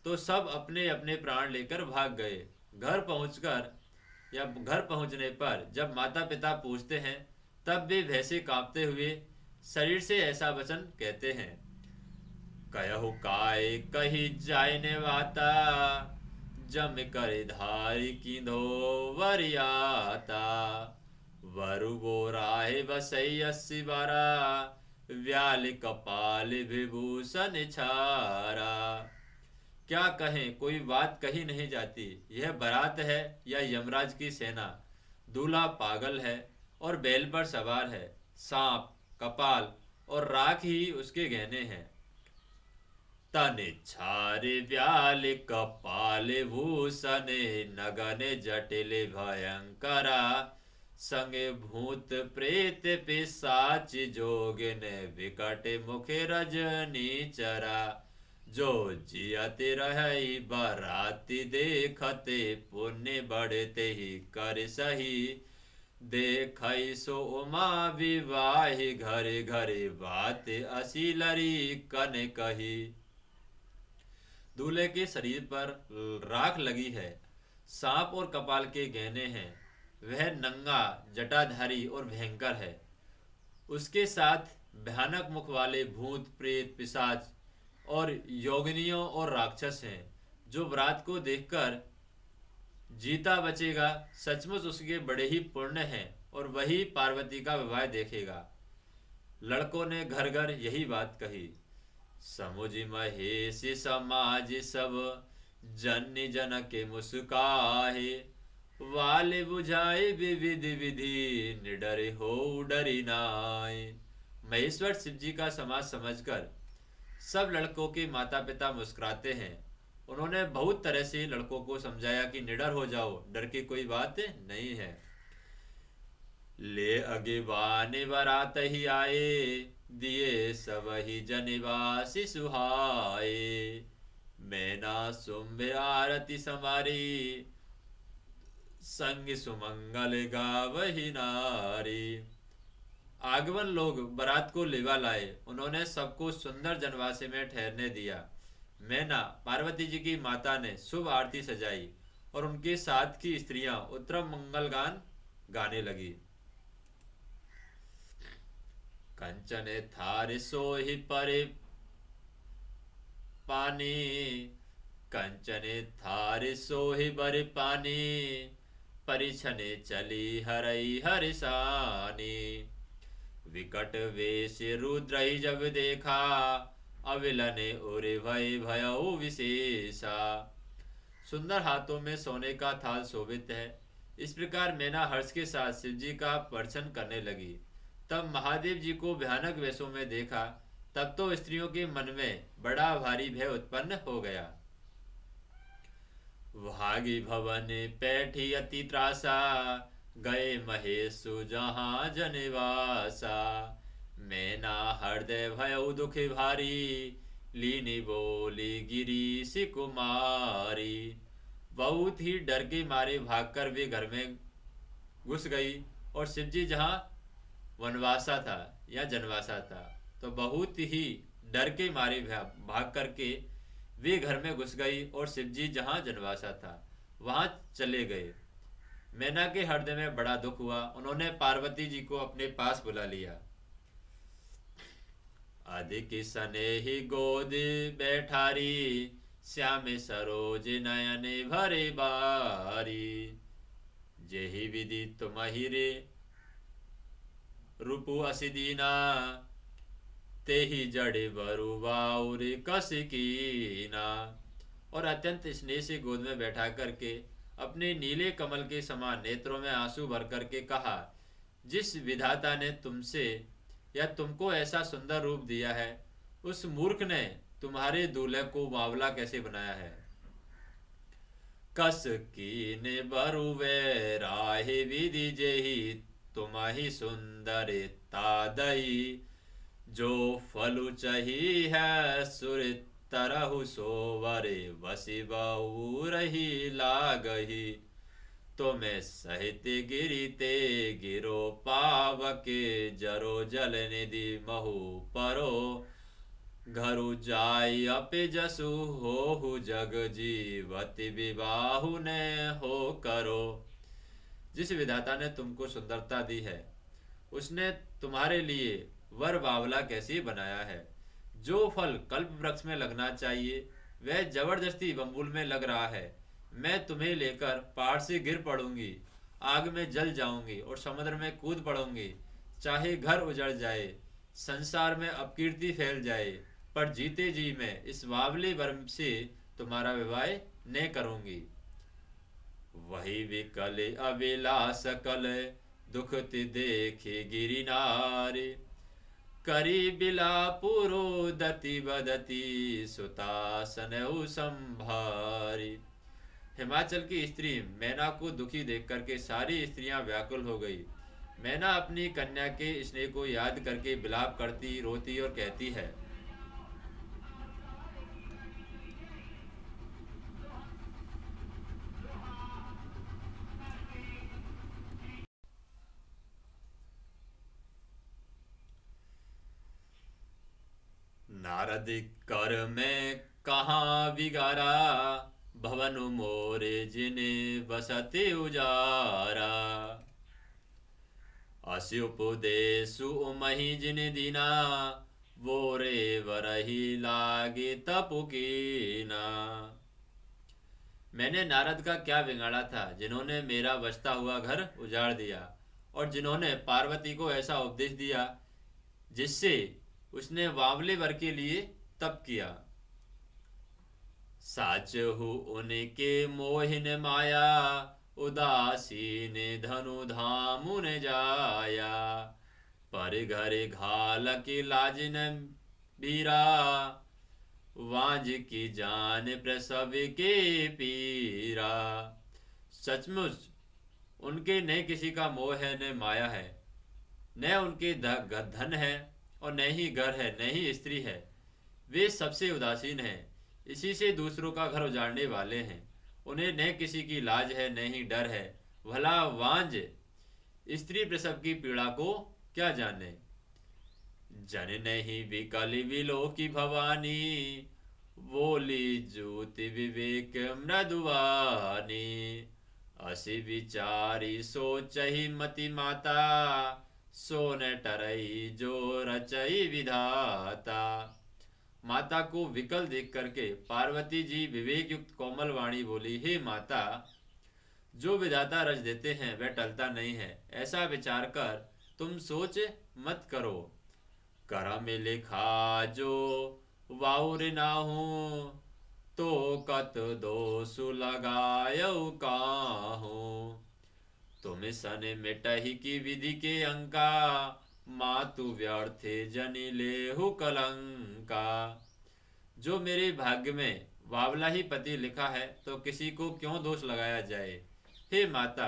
तो सब अपने अपने प्राण लेकर भाग गए। घर पहुंचकर या घर पहुंचने पर जब माता पिता पूछते हैं तब वे भय से कांपते हुए शरीर से ऐसा वचन कहते हैं। कहु काय कही जायने वाता, जम कर धारी कीधो वरियाता। वरु बोराहे बसई 80 बारा, व्याल कपाल विभूषण छारा। क्या कहें, कोई बात कही नहीं जाती। यह बारात है या यमराज की सेना। दूल्हा पागल है और बैल पर सवार है। सांप, कपाल और राख ही उसके गहने हैं। तन छार व्याल कपाल भूषण, नगन जटिल भयंकरा। संगे भूत प्रेत पिशाच जोगिन, विकट मुख रजनी चरा। जो जियते रही बराती देखते, पुण्य बढ़ते ही कर सही। देखई सो उमा विवाही, घरे घरे बात असी लरी कन कही। दूल्हे के शरीर पर राख लगी है, सांप और कपाल के गहने हैं। वह नंगा, जटाधारी और भयंकर है। उसके साथ भयानक मुख वाले भूत प्रेत पिशाच और योगिनियों और राक्षस हैं। जो बरात को देखकर जीता बचेगा, सचमुच उसके बड़े ही पुण्य हैं और वही पार्वती का विवाह देखेगा। लड़कों ने घर घर यही बात कही। समुझ महेश समाज सब, जन जन के मुस्काहे। वाले बुझाए विविध विधि, निडरे हो डरी नाय। महेश्वर शिव जी का समाज समझकर सब लड़कों के माता पिता मुस्कुराते हैं। उन्होंने बहुत तरह से लड़कों को समझाया कि निडर हो जाओ, डर की कोई बात नहीं है। ले अगिवान बरात ही आए, दिए सब ही जनिवासी सुहाए। मैना शुंभ आरती समारी, संग सुमंगल गावही नारी। आगमन लोग बारात को लेवा लाए। उन्होंने सबको सुंदर जनवासे में ठहरने दिया। मैना पार्वती जी की माता ने शुभ आरती सजाई और उनके साथ की स्त्रियां उत्तम मंगल गान गाने लगी। कंचन थार सोहि परे पानी, कंचन थार सोहि बर पानी। परिछने चली हरई हरिसानी। विकट वेश रुद्र जब देखा, अविलने उरे भय भयउ विशेषा। सुंदर हाथों में सोने का थाल शोभित है। इस प्रकार मैना हर्ष के साथ शिव जी का प्रदर्शन करने लगी। तब महादेव जी को भयानक वेशों में देखा। तब तो स्त्रियों के मन में बड़ा भारी भय उत्पन्न हो गया। भागी भवन पैठी अति त्रासा, गए महेशु जहाँ जनिवासा। मैना हृदय भयउ दुख भारी, लीनी बोली गिरीश कुमारी। बहुत ही डर के मारे भागकर वे घर में घुस गई और शिवजी जहाँ वनवासा था या जनवासा था, तो बहुत ही डर के मारे भाग करके वे घर में घुस गई और शिवजी जहाँ जनवासा था वहाँ चले गए। मैना के हृदय में बड़ा दुख हुआ। उन्होंने पार्वती जी को अपने पास बुला लिया। अधिक स्नेही गोद बैठारी, श्याम सरोज नयन भरे बारी। जेहि विधि तुम्हि रे रूपु असि दीना, तेहि जड़े बरु बाउर कस कीना। और अत्यंत स्नेह से गोद में बैठा करके अपने नीले कमल के समान नेत्रों में आंसू भर करके कहा, जिस विधाता ने तुमसे या तुमको ऐसा सुंदर रूप दिया है, उस मूर्ख ने तुम्हारे दूल्हे को बावला कैसे बनाया है। कस कीने बरुवे राहे विधि जेहि, तुम्हि सुंदर तादई। जो फलु चही है सुर तरहु सोवरे, वसी बहु रही लागही। तो मैं सहित गिरिते गिरो पावके, जरो जल निधि महु परो। घरु जाय अपि जसु होहु जग जीवति, विबाहु ने हो करो। जिस विधाता ने तुमको सुंदरता दी है, उसने तुम्हारे लिए वर बावला कैसे बनाया है। जो फल कल्प वृक्ष में लगना चाहिए वह जबरदस्ती बम्बुल में लग रहा है। मैं तुम्हें लेकर पहाड़ से गिर पड़ूंगी, आग में जल जाऊंगी और समुद्र में कूद पड़ूंगी। चाहे घर उजड़ जाए, संसार में अपकीर्ति फैल जाए, पर जीते जी मैं इस बावले वर्म से तुम्हारा विवाह न करूंगी। वही विकल अविलास कल, दुखति देखे गिरि नारी। करी बिला पुरो दति बदती, सुतासन संभारी। हिमाचल की स्त्री मैना को दुखी देख करके सारी स्त्रियां व्याकुल हो गई। मैना अपनी कन्या के स्नेह को याद करके विलाप करती, रोती और कहती है, नारद कर में कहाँ बिगारा, भवन मोरे जिने बसते उजारा। असि उपदेशु मही जिन दीना, वो रे वरही लागे तपुकीना। मैंने नारद का क्या बिगाड़ा था, जिन्होंने मेरा बसता हुआ घर उजाड़ दिया, और जिन्होंने पार्वती को ऐसा उपदेश दिया जिससे उसने वावले वर के लिए तप किया। साच हु उनके मोहिन माया, उदासीन धनु धामुन जाया। पर घर घाल की लाज न बीरा, वांझ की जान प्रसव के पीरा। सचमुच उनके न किसी का मोह है न माया है, न उनके धन है और न ही घर है, न ही स्त्री है। वे सबसे उदासीन हैं, इसी से दूसरों का घर उजाड़ने वाले हैं। उन्हें न किसी की लाज है न ही डर है। भला वांझ स्त्री प्रसव की पीड़ा को क्या जाने। जन नहीं विकल विलो की भवानी, बोली ज्योति विवेक मृदुवानी। असि विचारी सोचहि मति माता, सो न टरई जो रचई विधाता। माता को विकल देख करके पार्वती जी विवेक युक्त कोमल वाणी बोली, हे माता, जो विधाता रच देते हैं वह टलता नहीं है। ऐसा विचार कर तुम सोच मत करो। कर में लिखा जो वाउर नाहू, तो कत दोष लगायऊ काहू। तुम सन मिटही की विधि के अंका, मातु व्यर्थे जनि लेहु कलंका। जो मेरे भाग्य में वावला ही पति लिखा है तो किसी को क्यों दोष लगाया जाए। हे माता,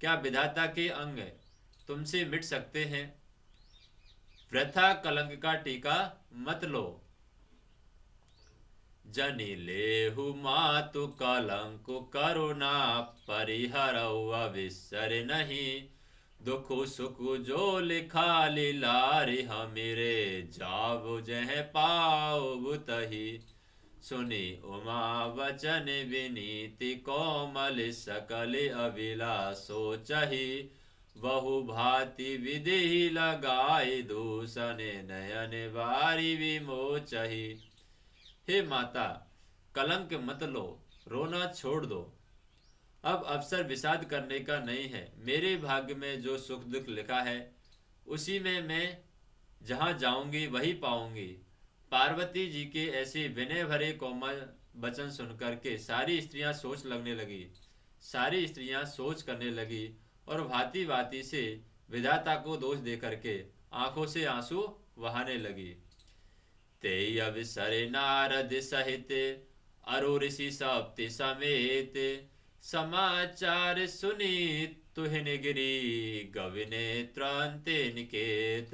क्या विधाता के अंग तुमसे मिट सकते हैं। वृथा कलंक का टीका मत लो। जनि लेहु मातु कलंक करुणा, परिहरऊ अविसर नहीं। दुख सुख जो लिखा लीलारि, हमीरे जाव जह पाओ तही। सुनी उमा वचन विनीति, कोमल सकल अभिलाषो चही। बहु भांति विधि लगाए दूषण नयन वारी विमोचही। हे माता, कलंक मत लो, रोना छोड़ दो। अब अवसर विषाद करने का नहीं है। मेरे भाग्य में जो सुख दुख लिखा है उसी में मैं जहाँ जाऊंगी वही पाऊंगी। पार्वती जी के ऐसे विनय भरे कोमल वचन सुनकर के सारी स्त्रियां सोच करने लगी और भांति भांति से विधाता को दोष दे करके आंखों से आंसू बहाने लगी। ते अवसर नारद सहित अरु ऋषि सप्ति समेत समाचार सुनी तुहिन गिरी गविने त्रंते निकेत।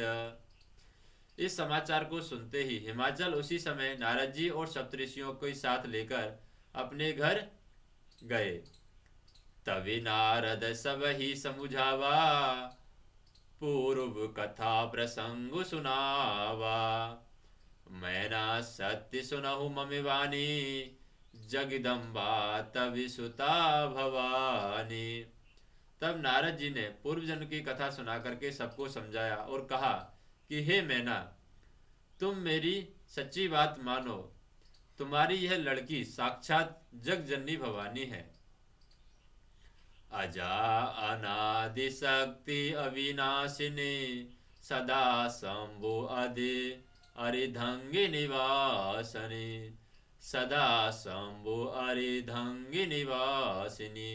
इस समाचार को सुनते ही हिमाचल उसी समय नारद जी और सप्तऋषियों को साथ लेकर अपने घर गए। तभी नारद सब ही समुझावा पूर्व कथा प्रसंग सुनावा। मैना सत्य सुनहु ममि वाणी जगदम्बा तभी सुता भवानी। तब नारद जी ने पूर्व जन्म की कथा सुना करके सबको समझाया और कहा कि हे मैना, तुम मेरी सच्ची बात मानो। तुम्हारी यह लड़की साक्षात जगजननी भवानी है। अजा अनादि शक्ति अविनाशिनी सदा शंभु अधि अरिधंगी निवासनी। सदा शंभु अरिधंगी निवासिनी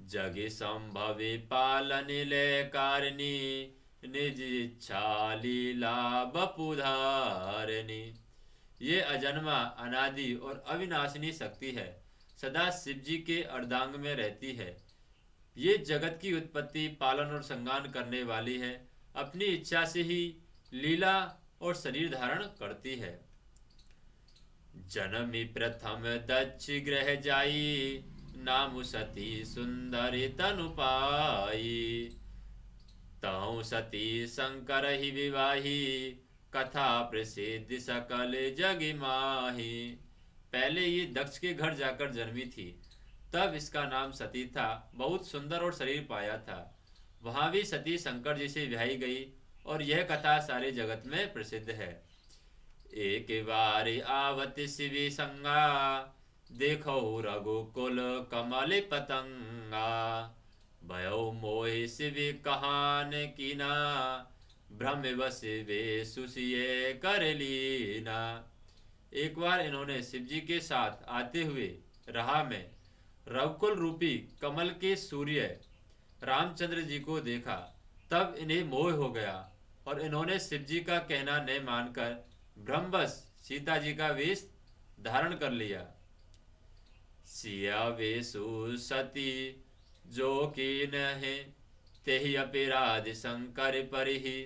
जगि संभवी पालनि लय कारिणी निज इच्छा लीला बपुधारिणी। ये अजन्मा अनादि और अविनाशिनी शक्ति है, सदा शिव जी के अर्धांग में रहती है। ये जगत की उत्पत्ति, पालन और संगान करने वाली है। अपनी इच्छा से ही लीला और शरीर धारण करती है। जन्मी प्रथम दक्ष ग्रह जाई नाम सती सुंदरी तनु पाई। तहु सती शंकर ही विवाही कथा प्रसिद्ध सकल जग माही। पहले ये दक्ष के घर जाकर जन्मी थी, तब इसका नाम सती था। बहुत सुंदर और शरीर पाया था। वहां भी सती शंकर जी से विवाही गई और यह कथा सारे जगत में प्रसिद्ध है। एक बार आवत शिवी संगा देखो रघुकुल कमल पतंगा। भयो मोह शिवी कहान कीना भ्रम वश वे सुशिये कर लीना। एक बार इन्होंने शिव जी के साथ आते हुए राह में रघुकुल रूपी कमल के सूर्य रामचंद्र जी को देखा। तब इन्हें मोह हो गया और इन्होंने शिव जी का कहना न मानकर ब्रह्मवश सीता जी का वेश धारण कर लिया। सिया वेशु सती जो की नहे तेहि अपराध शंकर परिहि।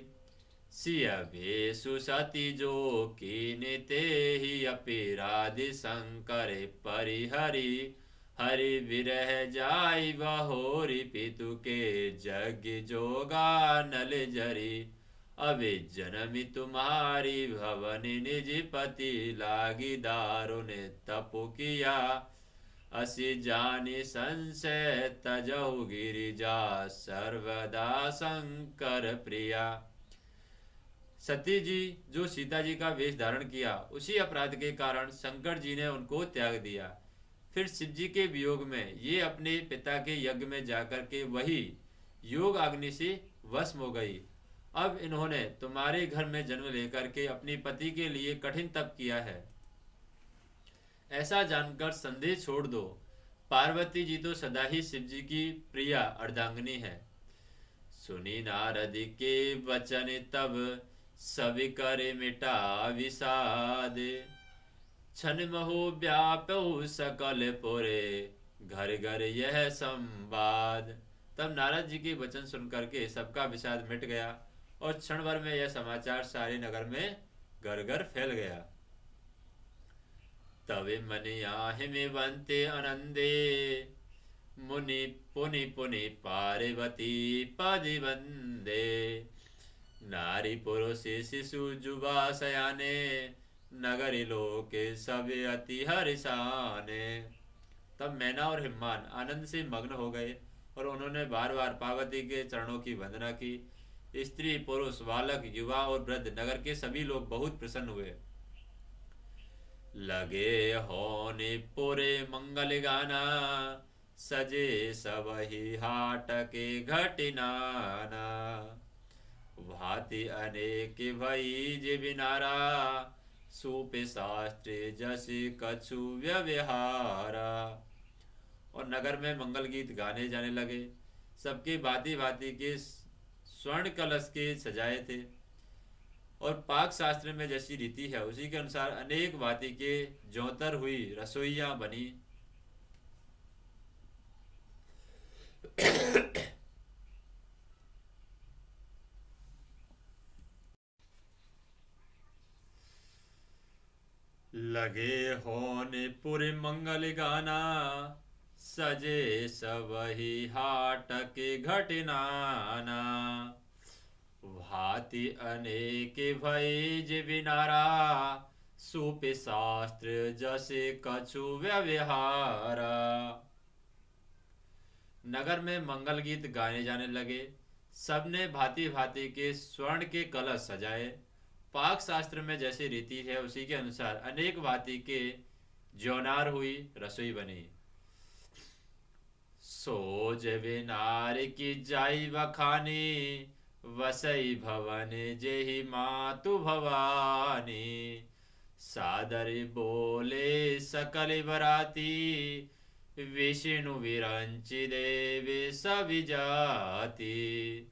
सिया वेशु सती जो की तेहि अपराध शंकर परिहरि। हरि विरह जाय बहोरी पितु के जग जोगा नल जरी। अबे जन्मी तुम्हारी भवनी निज पति लागी दारुण तपु किया। असि जानी संशय तजहु गिरिजा सर्वदा शंकर प्रिया। सती जी जो सीता जी का वेश धारण किया, उसी अपराध के कारण शंकर जी ने उनको त्याग दिया। फिर शिव जी के वियोग में ये अपने पिता के यज्ञ में जाकर के वही योग अग्नि से भस्म हो गई। अब इन्होंने तुम्हारे घर में जन्म लेकर के अपने पति के लिए कठिन तप किया है, ऐसा जानकर संदेह छोड़ दो। पार्वती जी तो सदा ही शिव जी की प्रिया अर्धांगिनी है। सुनी नारद के वचन तब सभी करे मिटा विषाद। छन महो व्यापो सकल पुरे घर घर यह संवाद। तब नारद जी के वचन सुन करके सबका विषाद मिट गया और क्षण भर में यह समाचार सारे नगर में घर घर फैल गया। तवे मनि आहि में बनते आनंदे मुनि पुनि पुनि पार्वती पद वंदे। नारी पुरुष शिशु जुबा सयाने नगरी लोके सब अति हर्षाने। तब मैना और हिम्मान आनंद से मग्न हो गए और उन्होंने बार बार पार्वती के चरणों की वंदना की। स्त्री पुरुष बालक युवा और वृद्ध नगर के सभी लोग बहुत प्रसन्न हुए। लगे होने पूरे मंगल गाना, सजे सबहि हाट के घटिनाना। भांति अनेक भई जे बिनारा, सूपे शास्त्र जस कछु व्यवहारा। और नगर में मंगल गीत गाने जाने लगे। सबके भांति भांति के स्वर्ण कलश के सजाए थे, और पाक शास्त्र में जैसी रीति है उसी के अनुसार अनेक भांति के जोतर हुई रसोइयां बनी। लगे होने पुर मंगल गाना, सजे सबहि हाट के घटनाना। भांति अनेक भय जे बिनारा, सूपे शास्त्र जसे कछु व्यवहारा। नगर में मंगल गीत गाने जाने लगे। सबने भांति भांति के स्वर्ण के कलश सजाए। पाक शास्त्र में जैसी रीति है उसी के अनुसार अनेक भांति के ज्योनार हुई रसोई बनी। सोज बिनार की जाई बखानी, वसई भवन जेहि मातु भवानी। सादर बोले सकल बराती, विष्णु विरंचि देव सभी जाति।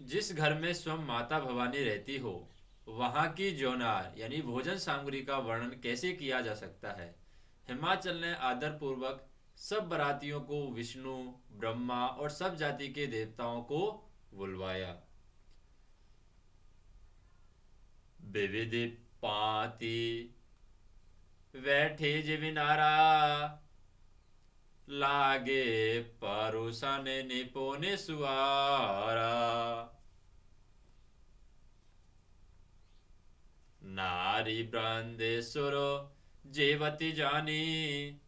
जिस घर में स्वयं माता भवानी रहती हो, वहां की जोनार यानी भोजन सामग्री का वर्णन कैसे किया जा सकता है। हिमाचल ने आदर पूर्वक सब बरातियों को विष्णु, ब्रह्मा और सब जाति के देवताओं को बुलवाया। विविध पाती बैठे जिबिनारा, लागे परुषन निपुण सुआरा। नारी ब्रंदेश्वर जेवती जानी,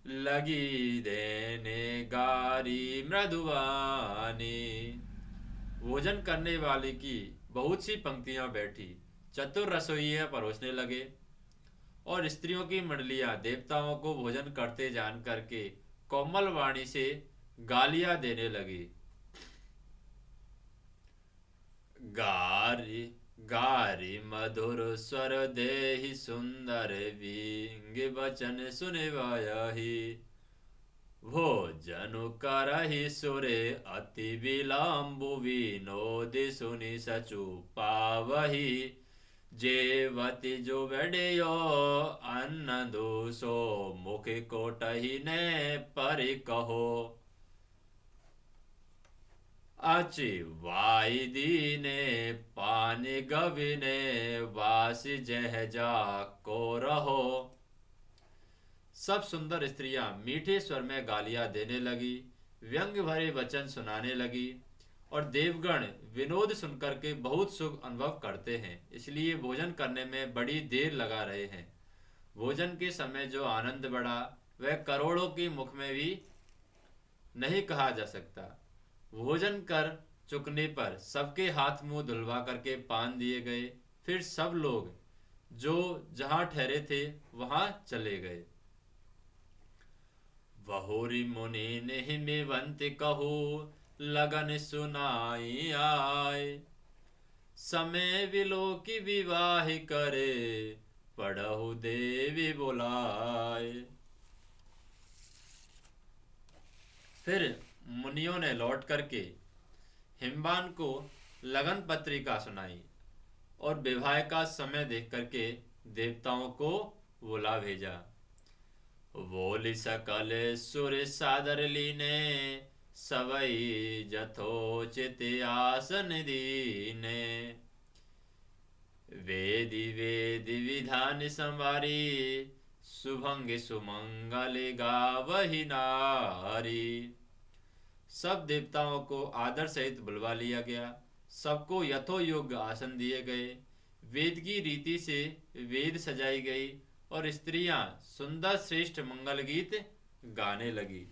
लगी देने गारी मृदुवानी। भोजन करने वाले की बहुत सी पंक्तियां बैठी, चतुर रसोइये परोसने लगे, और स्त्रियों की मंडलियां देवताओं को भोजन करते जान करके कोमल वाणी से गालियां देने लगी। गारी गारी मधुर स्वर देहि सुंदर विंग वचन सुने वायहि। भोजन करहि सुरे अति विलंबु विनोद सुनि सचु पावहि। जेवति जो बड़ियो अन्न दूसो, मुख कोटहि ने परि कहो। अचि वाई दीने पानी गविने, वास जह जा को रहो। सब सुंदर स्त्रियां मीठे स्वर में गालियां देने लगी, व्यंग भरे वचन सुनाने लगी, और देवगण विनोद सुनकर के बहुत सुख अनुभव करते हैं, इसलिए भोजन करने में बड़ी देर लगा रहे हैं। भोजन के समय जो आनंद बढ़ा वह करोड़ों की मुख में भी नहीं कहा जा सकता। भोजन कर चुकने पर सबके हाथ मुंह धुलवा करके पान दिए गए। फिर सब लोग जो जहां ठहरे थे वहां चले गए। बहुरी मुनि निहिमिवंत कहू, लगन सुनाई आए। समय विलो की विवाह करे, पढ़हु देवी बुलाए। फिर मुनियों ने लौट करके हिमवान को लगन पत्रिका सुनाई, और विवाह का समय देख करके देवताओं को बुला भेजा। बोली सकल सुर सादर लीने, सवई जथोचित आसन दीने। वेदी वेदी विधान संवारी, सुभंग सुमंगल गावहि नारी। सब देवताओं को आदर सहित बुलवा लिया गया। सबको यथो योग्य आसन दिए गए। वेद की रीति से वेद सजाई गई और स्त्रियां सुंदर श्रेष्ठ मंगल गीत गाने लगी।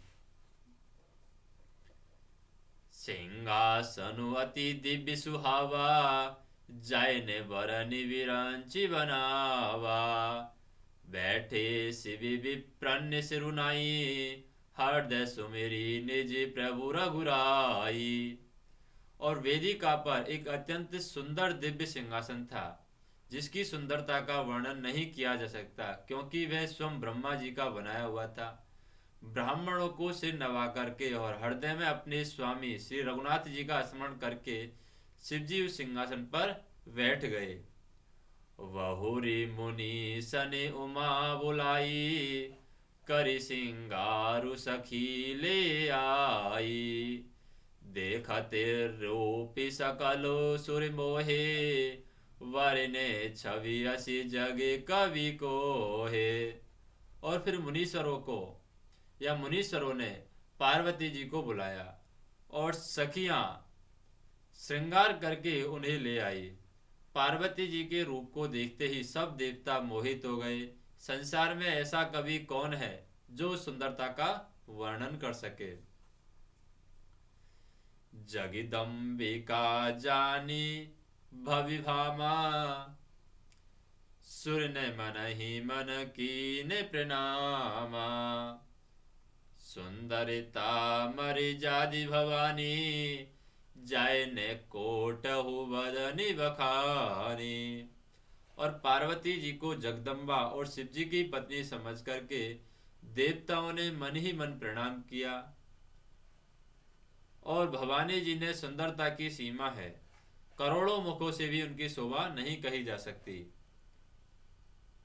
सिंहासनु अति दिव्य सुहावा, जय वरनि विरांची बनावा। बैठे शिवि विप्रन्य सिरुनाई, हृदय सुमेरी निज प्रभु रघुराई। और वेदिका पर एक अत्यंत सुंदर दिव्य सिंहासन था, जिसकी सुंदरता का वर्णन नहीं किया जा सकता, क्योंकि वह स्वयं ब्रह्मा जी का बनाया हुआ था। ब्राह्मणों को सिर नवा करके और हृदय में अपने स्वामी श्री रघुनाथ जी का स्मरण करके शिव जी उस सिंहासन पर बैठ गए। वहुरी मुनि सने उमा बुलाई, करि सिंगारु सखी ले आई। देखते रूपी सकलो सुर मोहे, वरने छवि असी जगे कवि को है। और फिर मुनीश्वरों को या मुनीश्वरों ने पार्वती जी को बुलाया और सखियां श्रृंगार करके उन्हें ले आई। पार्वती जी के रूप को देखते ही सब देवता मोहित हो गए। संसार में ऐसा कवि कौन है जो सुंदरता का वर्णन कर सके। जगदम्बिका जानी भविभामा, सुर ने मन ही मन की ने प्रणामा। सुंदरिता मरि जादि भवानी, जाय ने कोट हु बदनि बखानी। और पार्वती जी को जगदम्बा और शिव जी की पत्नी समझ करके देवताओं ने मन ही मन प्रणाम किया। और भवानी जी ने सुंदरता की सीमा है, करोड़ों मुखों से भी उनकी शोभा नहीं कही जा सकती।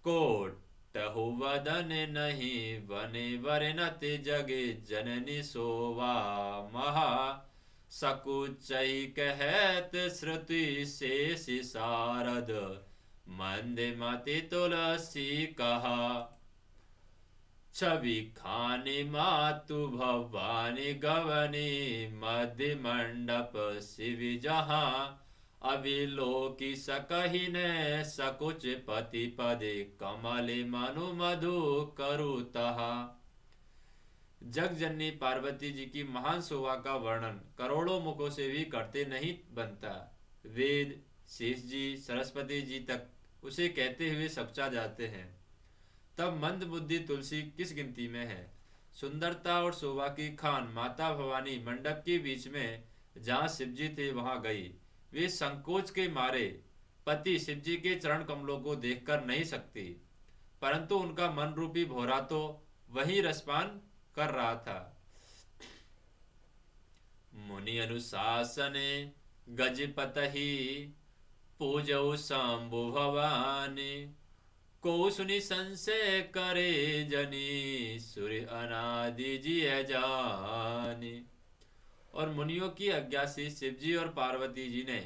कोट हु वदन नहीं बने वरनत जगे जननी शोभा महा। सकुचई कहत श्रुति शेष शारद, मंदे मति तुलसी कहा। छवि खानी मातु भवानी गवनी, मध्य मंडप शिव जहाँ। अभिलोकी सकहि ने सकुच पति पदे, कमले मनु मधु करु तहा। जगजननी पार्वती जी की महान शोभा का वर्णन करोड़ों मुखों से भी करते नहीं बनता। वेद, शेष जी, सरस्वती जी तक उसे कहते हुए सपचा जाते हैं, तब मंद बुद्धि तुलसी किस गिनती में है। सुंदरता और शोभा की खान माता भवानी मंडप के बीच में जहाँ शिवजी थे वहां गई। वे संकोच के मारे पति शिवजी के चरण कमलों को देखकर नहीं सकती, परंतु उनका मन रूपी भोरा तो वही रसपान कर रहा था। मुनि अनुशासने गजपतहि, पूजौ शंभु भवानी। को सुनि संशय करे जनी, सूर्य अनादि जी जानी। और मुनियों की आज्ञा से शिवजी और पार्वती जी ने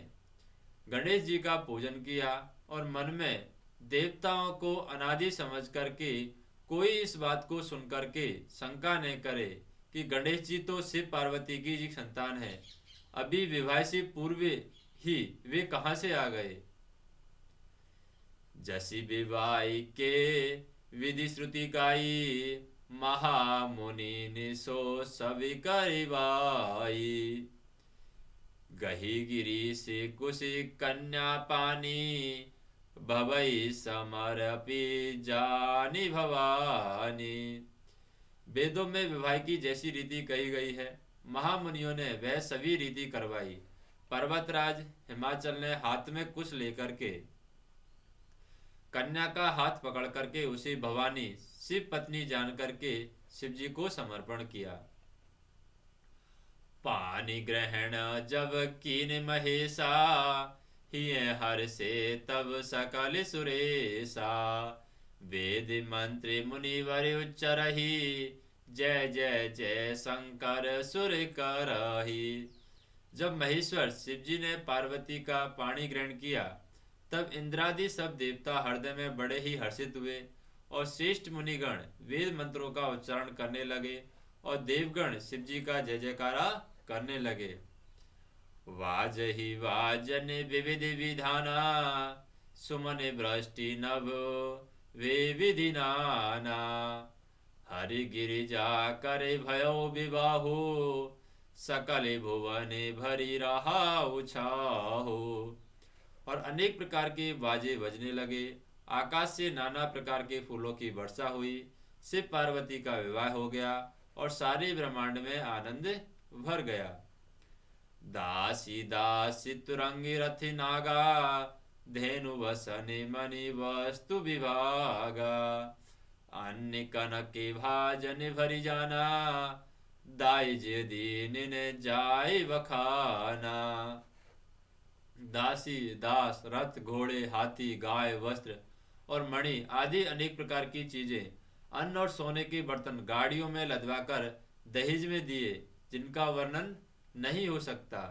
गणेश जी का पूजन किया और मन में देवताओं को अनादि समझ करके कोई इस बात को सुन करके शंका न करे कि गणेश जी तो शिव पार्वती की जी संतान है, अभी विवाह से पूर्व ही वे कहां से आ गए। जसी विवाह के विधि श्रुति गाई, महामुनि निसो सवि करिवाई। गही गिरी से कुशी कन्या पानी, भवई समरपि जानी भवानी। वेदों में विवाह की जैसी रीति कही गई है, महामुनियों ने वह सभी रीति करवाई। पर्वतराज हिमाचल ने हाथ में कुश लेकर के कन्या का हाथ पकड़ करके उसे भवानी शिव पत्नी जान करके शिव जी को समर्पण किया। पानी ग्रहण जब कीन महेशा, हिय हर से तब सकल सुरेशा। वेद मंत्री मुनिवर उच्चरहि, जय जय जय शंकर सुर करहि। जब महेश्वर शिव जी ने पार्वती का पाणी ग्रहण किया, तब इंद्रादि सब देवता हृदय में बड़े ही हर्षित हुए और श्रेष्ठ मुनिगण वेद मंत्रों का उच्चारण करने लगे और देवगण शिव जी का जय जयकारा करने लगे। वाजहि वाजन विविध विधाना, सुमन वृष्टि नभ वे विधि नाना। हरि गिरिजा करे भयो विबाहु सकल भुवन भरी रहा उछाहु। और अनेक प्रकार के बाजे बजने लगे। आकाश से नाना प्रकार के फूलों की वर्षा हुई। शिव पार्वती का विवाह हो गया और सारे ब्रह्मांड में आनंद भर गया। दासी दासी तुरंगी रथि नागा धेनु वसने मणि वस्तु विभागा। अन्य कनक के भाजन भरी जाना दाई जे दीन ने जाय बखाना। दासी दास रथ घोड़े हाथी गाय वस्त्र और मणि आदि अनेक प्रकार की चीजें अन्न और सोने के बर्तन गाड़ियों में लदवाकर दहेज में दिए जिनका वर्णन नहीं हो सकता।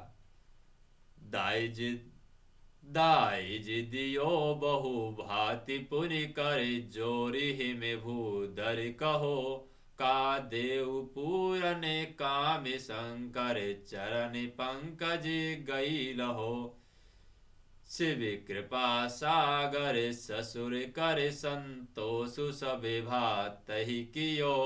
दाई जी दियो बहु भांति पुनि करे जोरी ही में भूधर कहो। का देव पूरन काम शंकर चरण पंकज गई लहो। शिव कृपा सागर ससुर कर संतोष सबे भात ही कियो।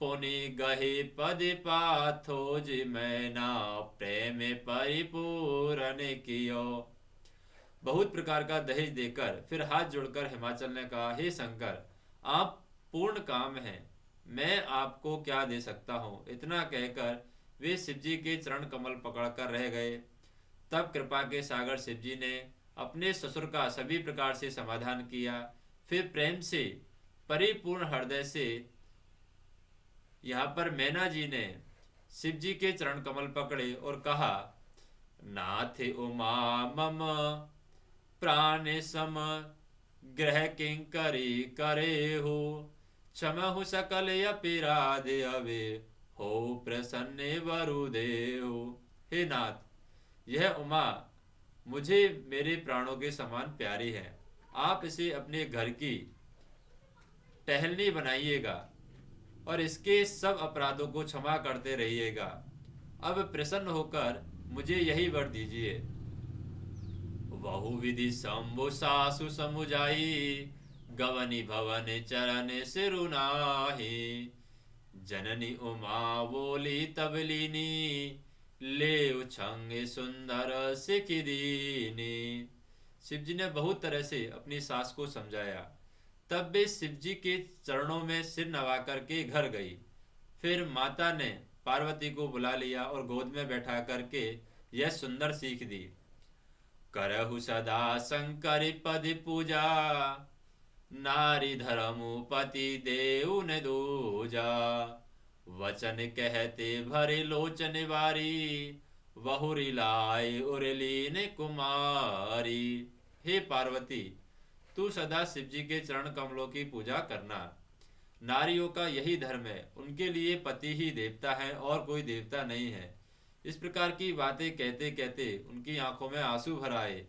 पुनि गहे पद पाथोज मैना प्रेम परिपूरन कियो। बहुत प्रकार का दहेज देकर फिर हाथ जोड़कर हिमाचल ने कहा, हे शंकर, आप पूर्ण काम हैं, मैं आपको क्या दे सकता हूँ। इतना कहकर वे शिवजी के चरण कमल पकड़कर रह गए। तब कृपा के सागर शिवजी ने अपने ससुर का सभी प्रकार से समाधान किया। फिर प्रेम से परिपूर्ण हृदय से यहाँ पर मैना जी ने शिवजी के चरण कमल पकड़े और कहा, नाथ उमा मम प्राण सम ग्रह किंकरी करे हो। क्षमहु सकल अपराध अवे हो प्रसन्न वरुदेव। हे नाथ, यह उमा मुझे मेरे प्राणों के समान प्यारी है। आप इसे अपने घर की टहलनी बनाइएगा और इसके सब अपराधों को क्षमा करते रहिएगा। अब प्रसन्न होकर मुझे यही वर दीजिए। बहुविधि शंभु सासु समुझाई गवनी भवन चरण सिरुनाही। जननी उमा बोली तबलीनी ले उछंग सुंदर सिखी दीनी। शिवजी ने बहुत तरह से अपनी सास को समझाया। तब वे शिवजी के चरणों में सिर नवा करके घर गई। फिर माता ने पार्वती को बुला लिया और गोद में बैठा करके यह सुंदर सीख दी। करहु सदा शंकर पद पूजा नारी धर्मु पति देव ने दूजा। वचन कहते भरे लोचन वारी बहुरी लाए उरली ने कुमारी। हे पार्वती, तू सदा शिवजी के चरण कमलों की पूजा करना। नारियों का यही धर्म है, उनके लिए पति ही देवता है और कोई देवता नहीं है। इस प्रकार की बातें कहते कहते उनकी आंखों में आंसू भर आए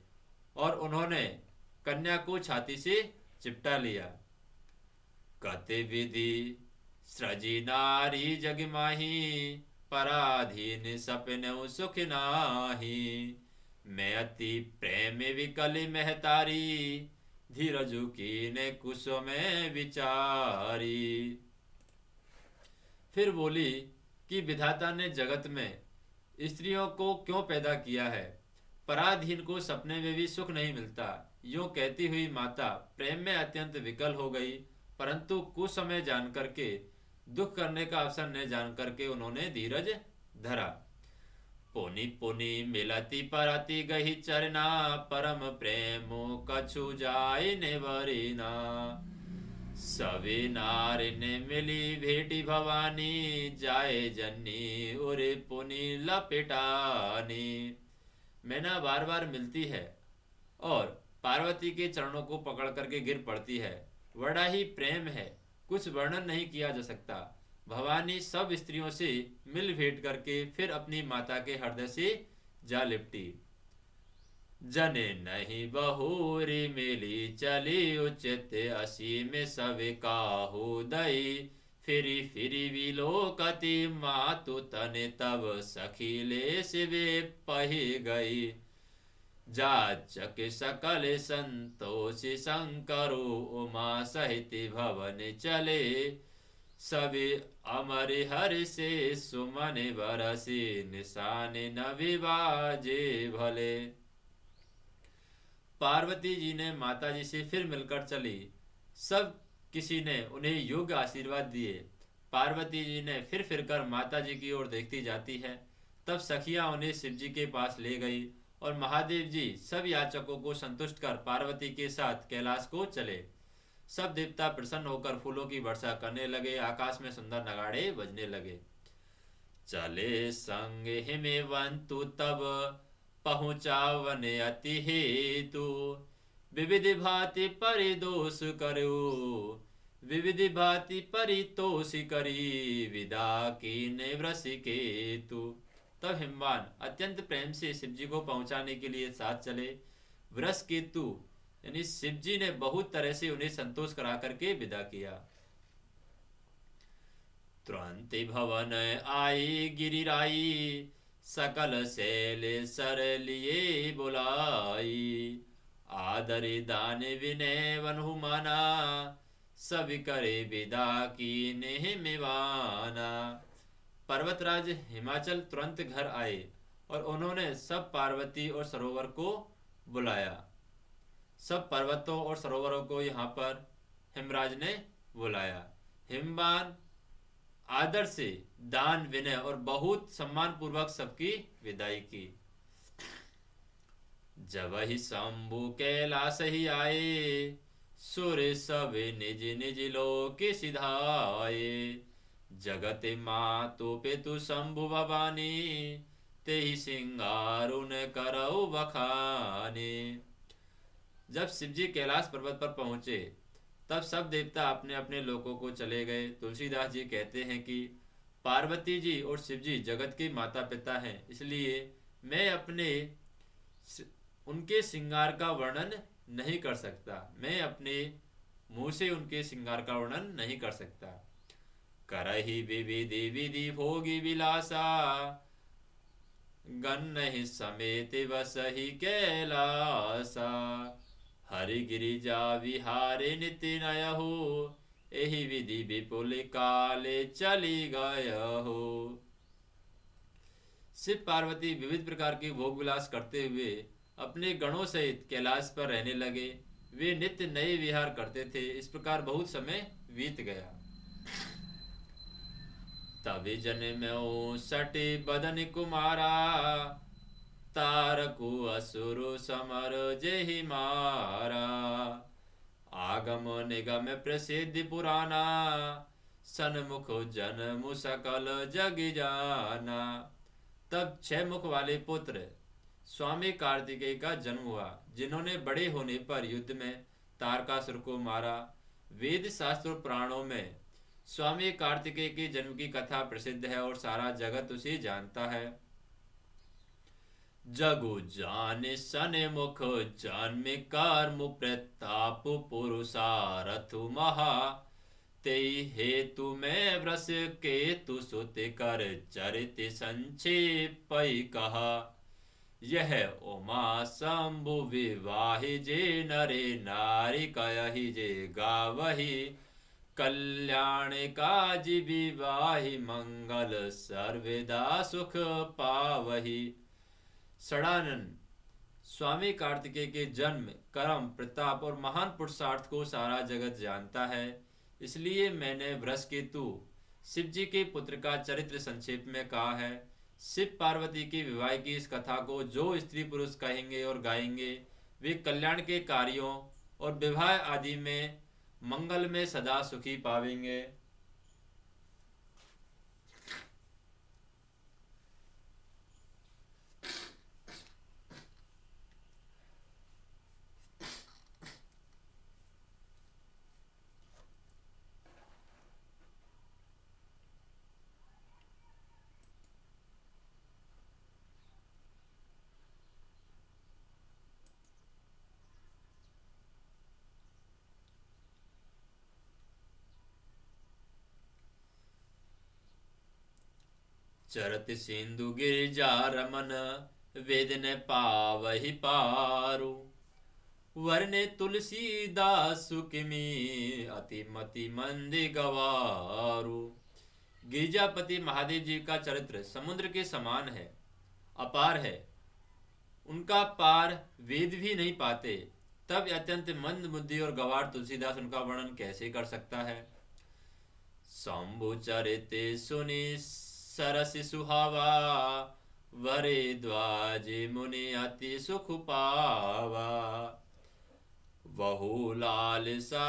और उन्होंने कन्या को छाती से चिपटा लिया। कते विधि सृजी नारी जग माही पराधीन सपने सुख नाही। मैं अति प्रेम विकल महतारी धीरजु की ने कुशो में विचारी। फिर बोली कि विधाता ने जगत में स्त्रियों को क्यों पैदा किया है। पराधीन को सपने में भी सुख नहीं मिलता। यूं कहती हुई माता प्रेम में अत्यंत विकल हो गई, परंतु कुछ समय जान करके दुख करने का अवसर न जान करके उन्होंने धीरज धरा। पुनि पुनि मिलती परति गही चरना परम प्रेम कछु जाय नेवरीना। सवे नारी ने मिली भेटी भवानी जाए जन्नी उरे पुनि लपेटानी। मैना बार बार मिलती है और पार्वती के चरणों को पकड़ करके गिर पड़ती है। बड़ा ही प्रेम है, कुछ वर्णन नहीं किया जा सकता। भवानी सब स्त्रियों से मिल भेंट करके फिर अपनी माता के हृदय से जा लिपटी। जने नहीं बहुरी मिली चली उचित असी में सवे काहू दई। फिरी फिरी विलोकती मातु तने तब सखीले सिवे पही गई। जाचक सकल संतोषि शंकरो उमा सहित भवन चले। सभी अमर हरि से सुमन बरसी निशान न विवाजे भले। पार्वती जी ने माता जी से फिर मिलकर चली। सब किसी ने उन्हें योग्य आशीर्वाद दिए। पार्वती जी ने फिर कर माता जी की ओर देखती जाती है। तब सखियां उन्हें शिव जी के पास ले गई और महादेव जी सब याचकों को संतुष्ट कर पार्वती के साथ कैलाश को चले। सब देवता प्रसन्न होकर फूलों की वर्षा करने लगे। आकाश में सुंदर नगाड़े बजने लगे। चले संग हिमवंतु तब पहुँचा वन अति हेतु। विविधि भांति परिदोष करो, विविधि भांति परितोष करी विदा कीन्हे वृषिकेतु। तब हिमवान अत्यंत प्रेम से शिवजी को पहुंचाने के लिए साथ चले। वृषकेतु यानी शिवजी ने बहुत तरह से उन्हें संतोष करा करके विदा किया। तुरंत भवन आई गिरिराई सकल शैल सर लिए बुलाई। आदरि दान विनय वनु माना सभी करे विदा की निहिमिवाना। पर्वतराज हिमाचल तुरंत घर आए और उन्होंने सब पार्वती और सरोवर को बुलाया। सब पर्वतों और सरोवरों को यहाँ पर हिमराज ने बुलाया। हिमवान आदर से दान विनय और बहुत सम्मान पूर्वक सबकी विदाई की। जब ही शंभु कैलाश ही आए सुर सब निज निज लोक सिधाए। जगत मातु पितु शंभु भवानी ते ही सिंगारुन करौ बखाने। जब शिवजी कैलाश पर्वत पर पहुंचे तब सब देवता अपने अपने लोकों को चले गए। तुलसीदास जी कहते हैं कि पार्वती जी और शिव जी जगत के माता पिता हैं, इसलिए मैं अपने उनके श्रृंगार का वर्णन नहीं कर सकता। मैं अपने मुंह से उनके श्रृंगार का वर्णन नहीं कर सकता। करहि विविधि विधि भोगी विलासा गन्नहि समेत बसहि कैलासा। हरि गिरिजा विहारे नित्य नय हो एहि विधि विपुल काले चली गय हो। शिव पार्वती विविध प्रकार के भोग विलास करते हुए अपने गणों सहित कैलाश पर रहने लगे। वे नित्य नए विहार करते थे। इस प्रकार बहुत समय बीत गया। तभी जन्म्यो सटी बदन कुमारा तारकु असुर समर जेहि मारा। आगम निगम प्रसिद्धि पुराना सन्मुख जन्म सकल जग जाना। तब 6 मुख वाले पुत्र स्वामी कार्तिकेय का जन्म हुआ, जिन्होंने बड़े होने पर युद्ध में तारकासुर को मारा। वेद शास्त्र और पुराणों में स्वामी कार्तिकेय के जन्म की कथा प्रसिद्ध है और सारा जगत उसे जानता है। जगु जाने सने मुख जन्म कर्म प्रताप पुरुषारथु महा। तेहि हेतु में व्रस केतु सुत कर चरित संक्षेप कहा। यह उमा शंभु विवाहि जे नरे नारी कहि जे गावहि। कल्याण काज विवाहि मंगल सर्वदा सुख पावहि। षडानन स्वामी कार्तिकेय के जन्म कर्म प्रताप और महान पुरुषार्थ को सारा जगत जानता है, इसलिए मैंने वृषकेतु शिव जी के पुत्र का चरित्र संक्षेप में कहा है। शिव पार्वती की विवाह की इस कथा को जो स्त्री पुरुष कहेंगे और गाएंगे वे कल्याण के कार्यों और विवाह आदि में मंगल में सदा सुखी पावेंगे। चरत सिंधु गिरिजा रमन वेद न पावहि पारु। वर्णे तुलसीदास सुखिमी अति मति मंदि गवारु। गिरिजापति महादेव जी का चरित्र समुद्र के समान है, अपार है। उनका पार वेद भी नहीं पाते, तब अत्यंत मंद बुद्धि और गवार तुलसीदास उनका वर्णन कैसे कर सकता है। शंभु चरिते सुनि सरसि सुहावा, वरे द्वाजे मुनि अति सुख पावा। बहु लालसा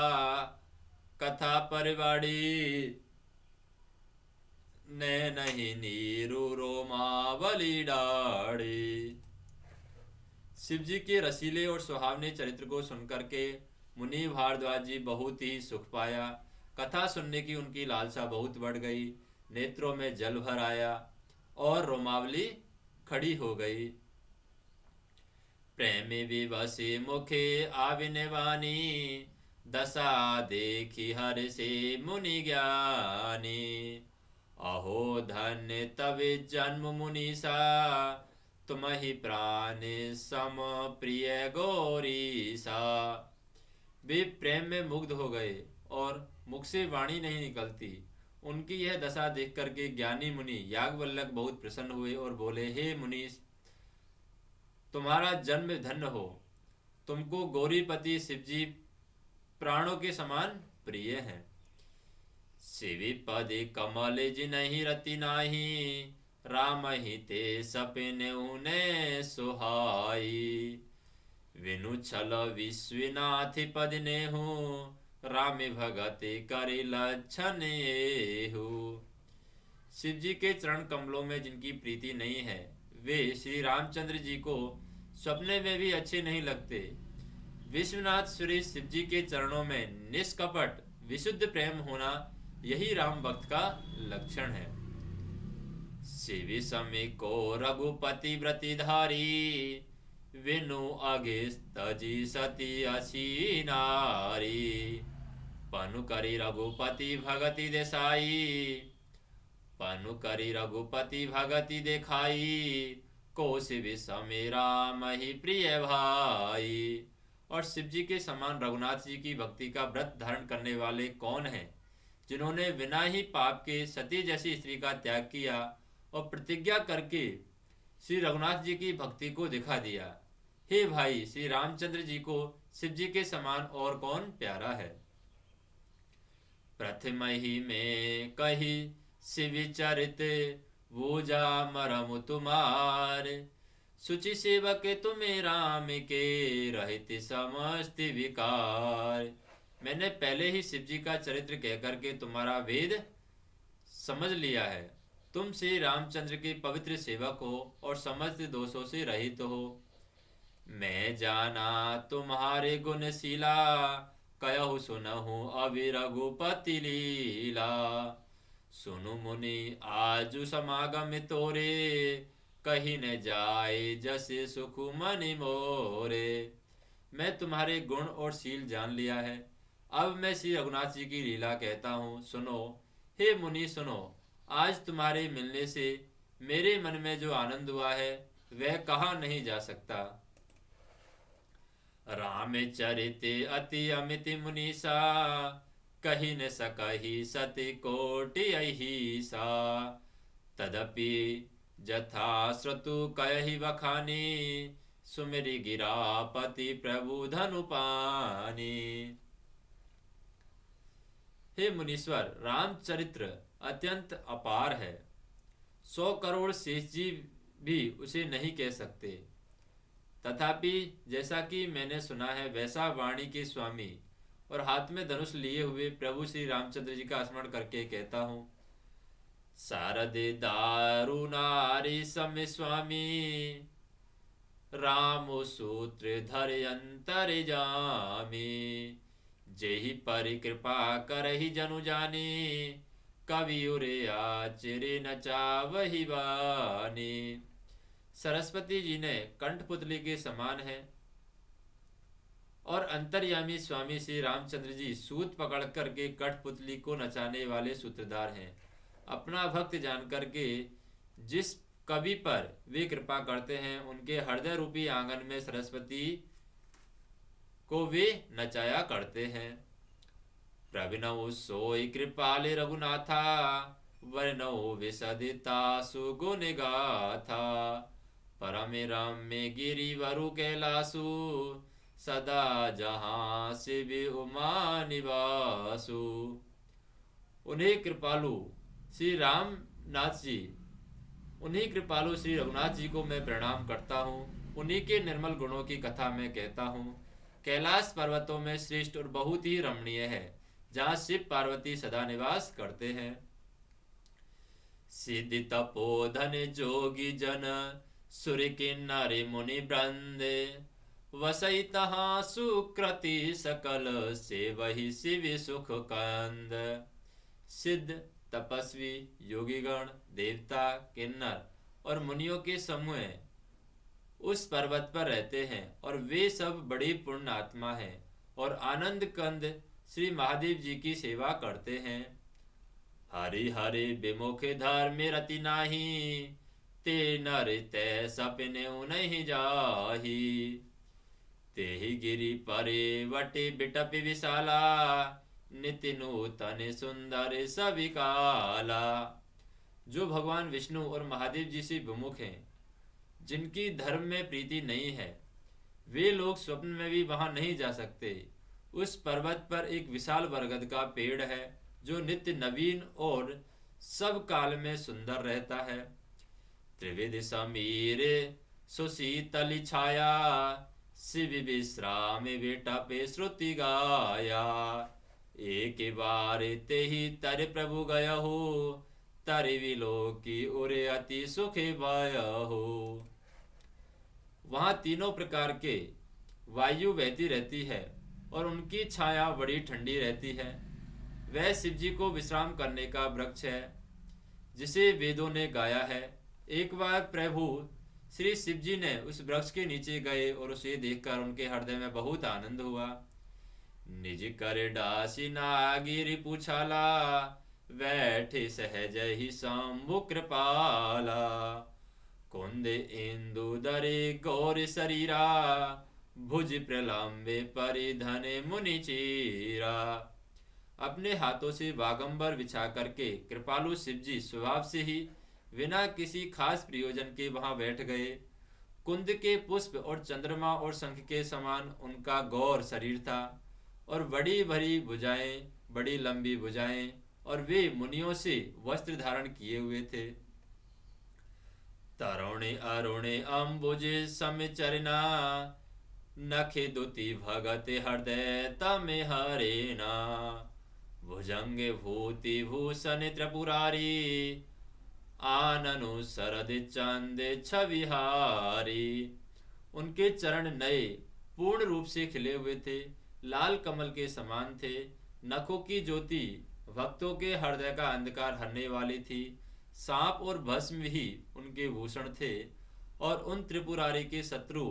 कथा परिवाड़ी, ने नहीं नीरु रोमावली डाड़ी। शिव जी के रसीले और सुहावने चरित्र को सुनकर के मुनि भारद्वाज जी बहुत ही सुख पाया। कथा सुनने की उनकी लालसा बहुत बढ़ गई, नेत्रों में जल भर आया और रोमावली खड़ी हो गई। प्रेमी विवसी मुखे आविने वानी, दशा देखी हर से मुनि ज्ञानी। अहो धन्य तवे जन्म मुनीसा, तुम ही प्राण सम प्रिय गौरीसा। वे प्रेम में मुग्ध हो गए और मुख से वाणी नहीं निकलती। उनकी यह दशा देख करके ज्ञानी मुनि याज्ञवल्क्य बहुत प्रसन्न हुए और बोले, हे मुनीश, तुम्हारा जन्म धन्य हो। तुमको गौरीपति शिवजी प्राणों के समान प्रिय हैं। शिवी पदे कमल जिनहि रति नाही, राम ही ते सपने उने सुहाई। विनु छल विश्वनाथ पद नेहु, राम भगत करि लक्षण एहु। शिव जी के चरण कमलों में जिनकी प्रीति नहीं है, वे श्री रामचंद्र जी को सपने में भी अच्छे नहीं लगते। विश्वनाथ सुरेश शिव जी के चरणों में निष्कपट विशुद्ध प्रेम होना, यही राम भक्त का लक्षण है। शिव समी को रघुपति व्रतिधारी, विनु आगे तजी सती असी नारी। पनु करी रघुपति भगति देसाई, पनु करी रघुपति भगति देखाई। को शिव समे राम ही प्रिय भाई। और शिव जी के समान रघुनाथ जी की भक्ति का व्रत धारण करने वाले कौन हैं, जिन्होंने बिना ही पाप के सती जैसी स्त्री का त्याग किया और प्रतिज्ञा करके श्री रघुनाथ जी की भक्ति को दिखा दिया। हे भाई, श्री रामचंद्र जी को शिव जी के समान और कौन प्यारा है। प्रथम ही में कही शिव चरित, वूजा मरम तुम्हार। सुचि सेवक तुम्हें राम के, रहित समस्त विकार। मैंने पहले ही शिव जी का चरित्र कहकर के तुम्हारा वेद समझ लिया है। तुम श्री रामचंद्र के पवित्र सेवक हो और समस्त दोषों से रहित हो। मैं जाना तुम्हारे गुणशीला, कहु सुनहु अभी रघुपति लीला। सुनु मुनि आजु समागम तोरे, कहीं न जाए जसे सुख मनि मोरे। मैं तुम्हारे गुण और शील जान लिया है, अब मैं श्री रघुनाथ जी की लीला कहता हूँ, सुनो। हे मुनि सुनो, आज तुम्हारे मिलने से मेरे मन में जो आनंद हुआ है वह कहा नहीं जा सकता। राम चरिते अति अमित मुनीसा, कही न सकहि सति कोटि अहिसा। तदपि जथा श्रुतु कहि वखानी, सुमिरि गिरापति प्रभु धनु पानी। हे मुनीश्वर, रामचरित्र अत्यंत अपार है। 100 करोड़ शेष जी भी उसे नहीं कह सकते। तथापि जैसा कि मैंने सुना है, वैसा वाणी के स्वामी और हाथ में धनुष लिए हुए प्रभु श्री रामचंद्र जी का स्मरण करके कहता हूँ। शारदे दारु नारी सम स्वामी, राम सूत्र धर अंतर जामी। जेहि परिकृपा करहि जनु जानी, कवि उरे आचरे न चावहि वानी। सरस्वती जी ने कंठपुतली के समान है और अंतर्यामी स्वामी श्री रामचंद्र जी सूत पकड़ करके कठपुतली को नचाने वाले सूत्रधार हैं। अपना भक्त जानकर के जिस कवि पर वे कृपा करते हैं। उनके हृदय रूपी आंगन में सरस्वती को वे नचाया करते हैं। प्रभिनव सोई कृपाले रघुनाथा, वर्णो विसदिता सुगुण गाथा। परम रम्य गिरिवरु कैलासु, सदा जहाँ शिव उमा निवासु। उन्हें कृपालु श्री रामनाथ जी उन्हीं कृपालु श्री रघुनाथ जी को मैं प्रणाम करता हूँ। उन्हीं के निर्मल गुणों की कथा मैं कहता हूँ। कैलाश पर्वतों में श्रेष्ठ और बहुत ही रमणीय है, जहाँ शिव पार्वती सदा निवास करते हैं। सिद्धि तपोधन जोगी जन, सुर किन्नर मुनि वृंद। वसई तहाँ सुकृति सकल, से वही शिव सुख कंद। सिद्ध, तपस्वी, योगीगण, देवता, किन्नर और मुनियों के समूह उस पर्वत पर रहते हैं, और वे सब बड़ी पूर्ण आत्मा हैं और आनंद कंद श्री महादेव जी की सेवा करते हैं। हरि हरि विमुख धर्म रति नाही, ते नर तै सपने नहीं जाही। तेहि गिरि परे वटे बिटपि विशाला, नित्य नूतन सुंदर सविकाला। जो भगवान विष्णु और महादेव जी से विमुख हैं, जिनकी धर्म में प्रीति नहीं है, वे लोग स्वप्न में भी वहां नहीं जा सकते। उस पर्वत पर एक विशाल बरगद का पेड़ है, जो नित्य नवीन और सब काल में सुंदर रहता है। त्रिविध समीर सुशीतल छाया, शिव विश्राम बेटा पे श्रुति गाया। एक बार ते ही तर प्रभु गया हो, तर विलोकी उरे अति सुखे पाया हो। वहां तीनों प्रकार के वायु बहती रहती है और उनकी छाया बड़ी ठंडी रहती है। वह शिव जी को विश्राम करने का वृक्ष है, जिसे वेदों ने गाया है। एक बार प्रभु श्री शिव जी ने उस वृक्ष के नीचे गए और उसे देखकर उनके हृदय में बहुत आनंद हुआ। निज कर डासी नागिर पूछाला, बैठे सहज ही शंभु कृपाला। कुंद इंदु दरे गौर शरीरा, भुज प्रलंबे परिधन मुनि चीरा। अपने हाथों से बागंबर बिछा करके कृपालु शिव जी स्वभाव से ही बिना किसी खास प्रयोजन के वहां बैठ गए। कुंद के पुष्प और चंद्रमा और शंख के समान उनका गौर शरीर था, और बड़ी भरी भुजाएं, बड़ी लंबी भुजाएं, और वे मुनियों से वस्त्र धारण किए हुए थे। तरुणे अरुणे अम्बुज समचरना, नखे दुति भगत हृदय तमे हरेना। भुजंग भूति भूषण त्रिपुरारी, आननु शरद चंद छविहारी। उनके चरण नए पूर्ण रूप से खिले हुए थे, लाल कमल के समान थे। नखों की ज्योति भक्तों के हृदय का अंधकार हरने वाली थी। सांप और भस्म ही उनके भूषण थे, और उन त्रिपुरारी के शत्रु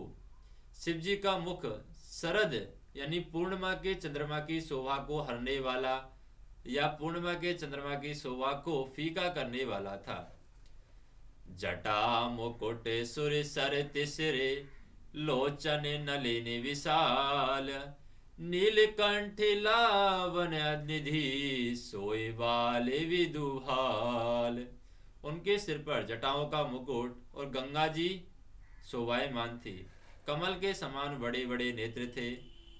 शिव जी का मुख शरद यानी पूर्णिमा के चंद्रमा की शोभा को हरने वाला, या पूर्णिमा के चंद्रमा की शोभा को फीका करने वाला था। जटा मुकुट सुर सर तिसरे, लोचन नलिनी विशाल। नीलकंठ लावन निधि, सोए वाले विदुहाल। उनके सिर पर जटाओं का मुकुट और गंगा जी शोभायमान थी। कमल के समान बड़े बड़े नेत्र थे।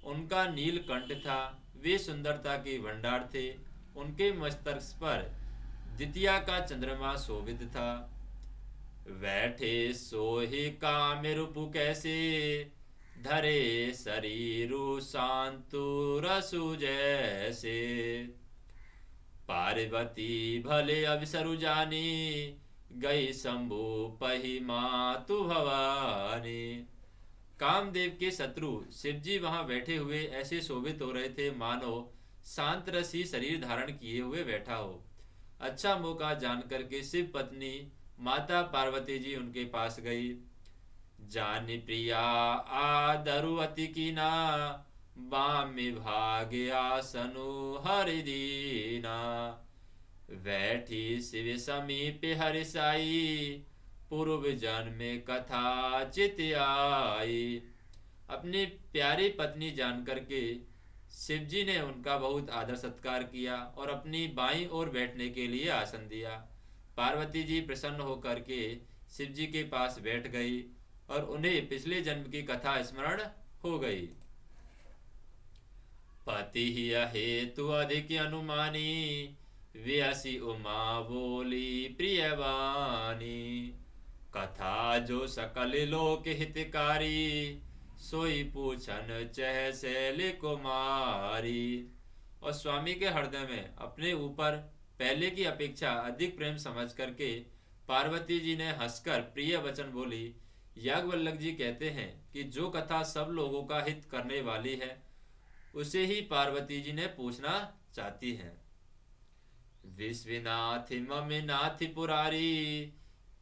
उनका नीलकंठ था, वे सुंदरता के भंडार थे। उनके मस्तक पर द्वितीया का चंद्रमा शोभित था। बैठे सोहि काम रूपु कैसे, धरे शरीरु शांतु रसु जैसे। पार्वती भले अवसरु जानी, गई शंभु पही मातु भवानी। कामदेव के शत्रु शिवजी वहां बैठे हुए ऐसे शोभित हो रहे थे, मानो शांत रसी शरीर धारण किए हुए बैठा हो। अच्छा मौका जानकर के शिव पत्नी माता पार्वती जी उनके पास गई। जानी प्रिया आदरु अति कीना, बामी भाग्य आसनु हरि दीना। बैठी शिव समीप हरि साई, पूर्व जन्म में कथा चित आई। अपनी प्यारी पत्नी जान करके शिवजी ने उनका बहुत आदर सत्कार किया और अपनी बाईं ओर बैठने के लिए आसन दिया। पार्वती जी प्रसन्न होकर के शिवजी के पास बैठ गई और उन्हें पिछले जन्म की कथा स्मरण हो गई। पति ही हेतु अधिक अनुमानी, व्यसी उमा बोली प्रियवानी। कथा जो सकल लोक हितकारी, सोई पूछन चह शैल कुमारी। और स्वामी के हृदय में अपने ऊपर पहले की अपेक्षा अधिक प्रेम समझ करके पार्वती जी ने हंसकर प्रिय वचन बोली। याज्ञवल्क्य जी कहते हैं कि जो कथा सब लोगों का हित करने वाली है उसे ही पार्वती जी ने पूछना चाहती हैं। विश्वनाथ ममनाथ पुरारी,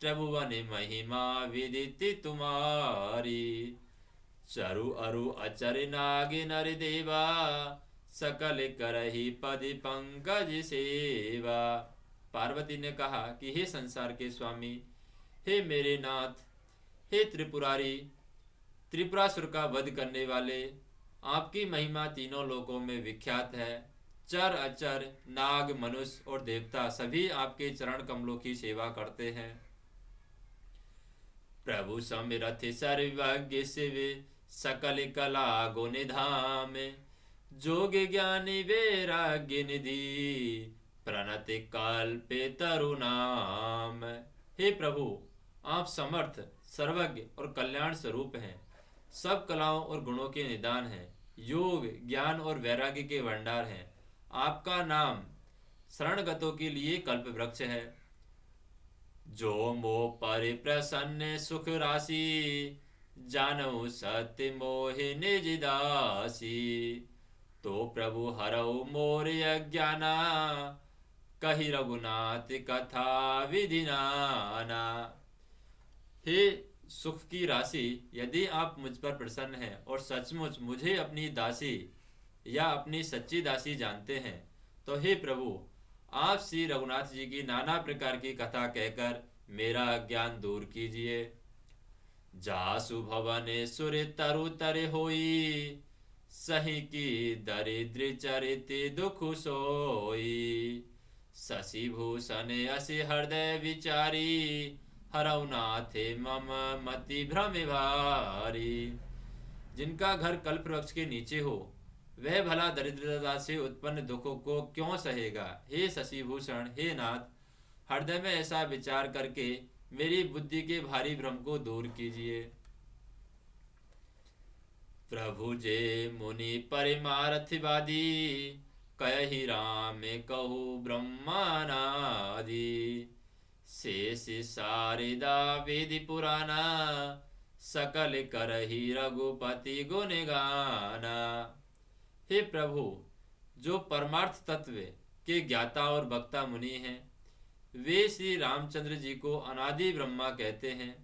त्रिभुवन महिमा विदिति तुम्हारी। चरु अरु अचर नाग नर देवा, सकल करही पदि पंकज सेवा। पार्वती ने कहा कि हे संसार के स्वामी, हे मेरे नाथ, हे त्रिपुरारी, त्रिपुरासुर का वध करने वाले, आपकी महिमा तीनों लोकों में विख्यात है। चर अचर नाग मनुष्य और देवता सभी आपके चरण कमलों की सेवा करते हैं। प्रभु समिरथ सर्वज्ञ शिव, सकल कला गुण धाम। जोग ज्ञानी वैराग्य निधि, प्रणति कल्पे तरुनाम। हे प्रभु, आप समर्थ, सर्वज्ञ और कल्याण स्वरूप हैं। सब कलाओं और गुणों के निदान हैं। योग ज्ञान और वैराग्य के भंडार हैं। आपका नाम शरणगतों के लिए कल्प वृक्ष है। जो मो परिप्रसन्न सुख राशि, जानऊ सत्य मोहि निज दासी। तो प्रभु हरऊ मोर अज्ञाना, कही रघुनाथ कथा विधि नाना। हे सुख की राशि, यदि आप मुझ पर प्रसन्न हैं और सचमुच मुझे अपनी दासी या अपनी सच्ची दासी जानते हैं, तो हे प्रभु, आप श्री रघुनाथ जी की नाना प्रकार की कथा कहकर मेरा अज्ञान दूर कीजिए। जासु भवने सुर तरु तरे होई, सही की दरिद्र चरित दुख सोई। शशि भूषण असि हृदय विचारी, हरऊ नाथे मम मति भ्रम भारी। जिनका घर कल्प वृक्ष के नीचे हो, वह भला दरिद्रता से उत्पन्न दुखों को क्यों सहेगा। हे शशिभूषण, हे नाथ, हृदय में ऐसा विचार करके मेरी बुद्धि के भारी भ्रम को दूर कीजिए। प्रभु जे मुनि परिमारथवादी, कहि राम कहु ब्रह्मानादि। शेष शारदा वेद पुराना, सकल करहि रघुपति गुण गाना। हे प्रभु, जो परमार्थ तत्व के ज्ञाता और वक्ता मुनि हैं, वे श्री रामचंद्र जी को अनादि ब्रह्मा कहते हैं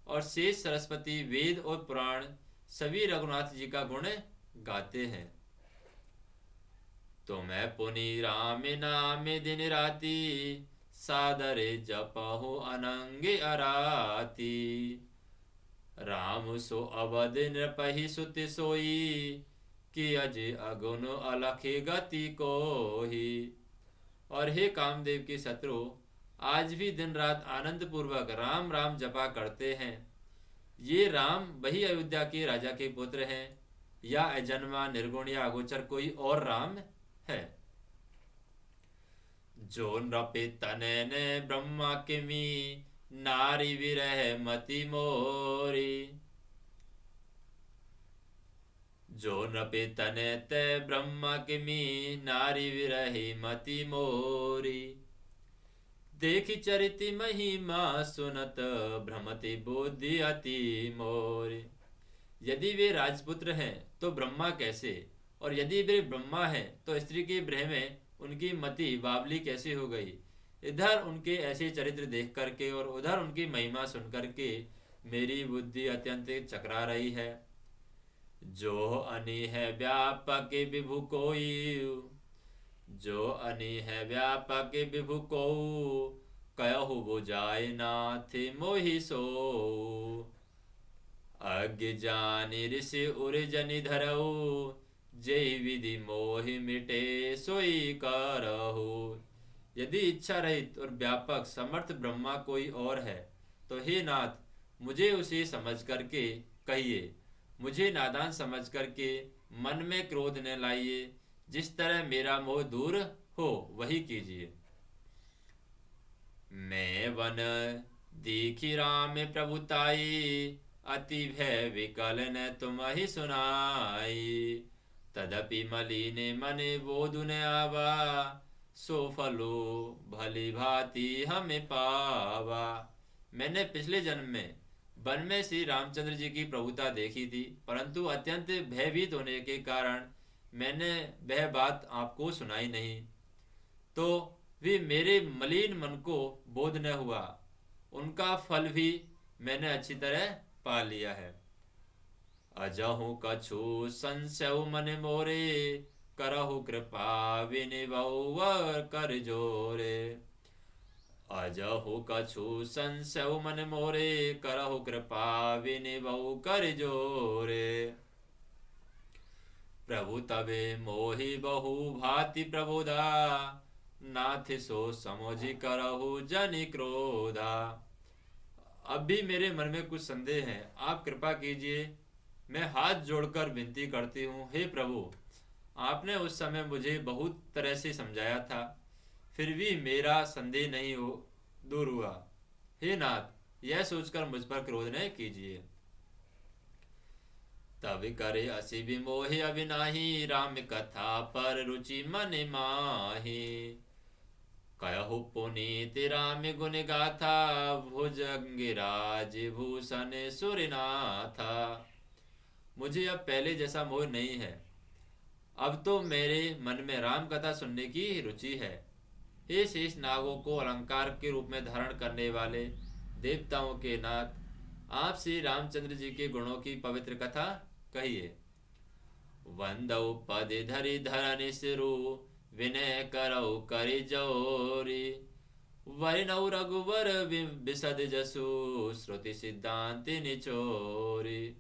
और शेष सरस्वती वेद और पुराण सभी रघुनाथ जी का गुण गाते हैं। तो मैं पुनि राम नाम दिन राति, सादरे जपहु अनंगे अराती। राम सो अवध नृपहि सुत सोई, कि अजय अगुण अलख गति कोहि। और हे कामदेव के शत्रु, आज भी दिन रात आनंद पूर्वक राम राम जपा करते हैं। ये राम वही अयोध्या के राजा के पुत्र हैं या अजन्मा निर्गुण या अगोचर कोई और राम है। जो नृपे तनैन ब्रह्मा किमी, नारी विरह मति मोरी। जो नृपे तने ते ब्रह्मा किमी, नारी विरही मति मोरी। देखि चरिति महिमा सुनत, भ्रमति बुद्धि अति मोरी। यदि वे राजपुत्र हैं तो ब्रह्मा कैसे, और यदि वे ब्रह्मा हैं तो स्त्री के ब्रह में उनकी मति बावली कैसे हो गई। इधर उनके ऐसे चरित्र देख करके और उधर उनकी महिमा सुन करके मेरी बुद्धि अत्यंत चकरा रही है। जो अनि है व्यापक विभु कोई, जो अनि है व्यापक विभु को, कयहु बुझाय नाथ मोहि सो। अज्ञ जानि ऋषि उर्जनि धरऊ, जय विधि मोहि मिटे सोई करहु। यदि इच्छा रहित और व्यापक समर्थ ब्रह्मा कोई और है तो हे नाथ मुझे उसे समझ करके कहिए, मुझे नादान समझ करके मन में क्रोध न लाइए, जिस तरह मेरा मोह दूर हो वही कीजिए। मैं वन दीखी राम प्रभुताई, अति भय विकल न तुम ही सुनाई। तदपि मलिन मन बोधु न आवा, सो फलो भली भांति हमें पावा। मैंने पिछले जन्म में वन में श्री रामचंद्र जी की प्रभुता देखी थी, परंतु अत्यंत भयभीत होने के कारण मैंने वह बात आपको सुनाई नहीं, तो भी मेरे मलिन मन को बोध न हुआ। उनका फल भी मैंने अच्छी तरह पा लिया है। अजहु कछु संशय मन मोरे, करहु कृपा विनिभव कर जोरे। अजहु कछु संशय मन मोरे, करहु कृपा विनिभव कर जोरे। प्रभु तबे मोहि बहु भांति प्रबोधा, नाथ सो समझि करहु जनि क्रोधा। अब भी मेरे मन में कुछ संदेह है, आप कृपा कीजिए। मैं हाथ जोड़कर विनती करती हूँ, हे प्रभु आपने उस समय मुझे बहुत तरह से समझाया था, फिर भी मेरा संदेह नहीं हो दूर हुआ। हे नाथ यह सोचकर मुझ पर क्रोध न कीजिए। तब करे असी भी मोहि अविनाही, राम कथा पर रुचि मन माही। कहु पुनीत राम गुण गाथा, भुजंगिराज भूषण सुरनाथा। मुझे अब पहले जैसा मोह नहीं है, अब तो मेरे मन में राम कथा सुनने की रुचि है। हे शेष नागों को अलंकार के रूप में धारण करने वाले देवताओं के नाथ, आप श्री रामचंद्र जी के गुणों की पवित्र कथा कहिए। वंदौ पद धरि धरनि सिरु, विनय करौ करि जोरी। वरिनौ रघुवर बिसद जसु, श्रुति सिद्धांत निचोरी।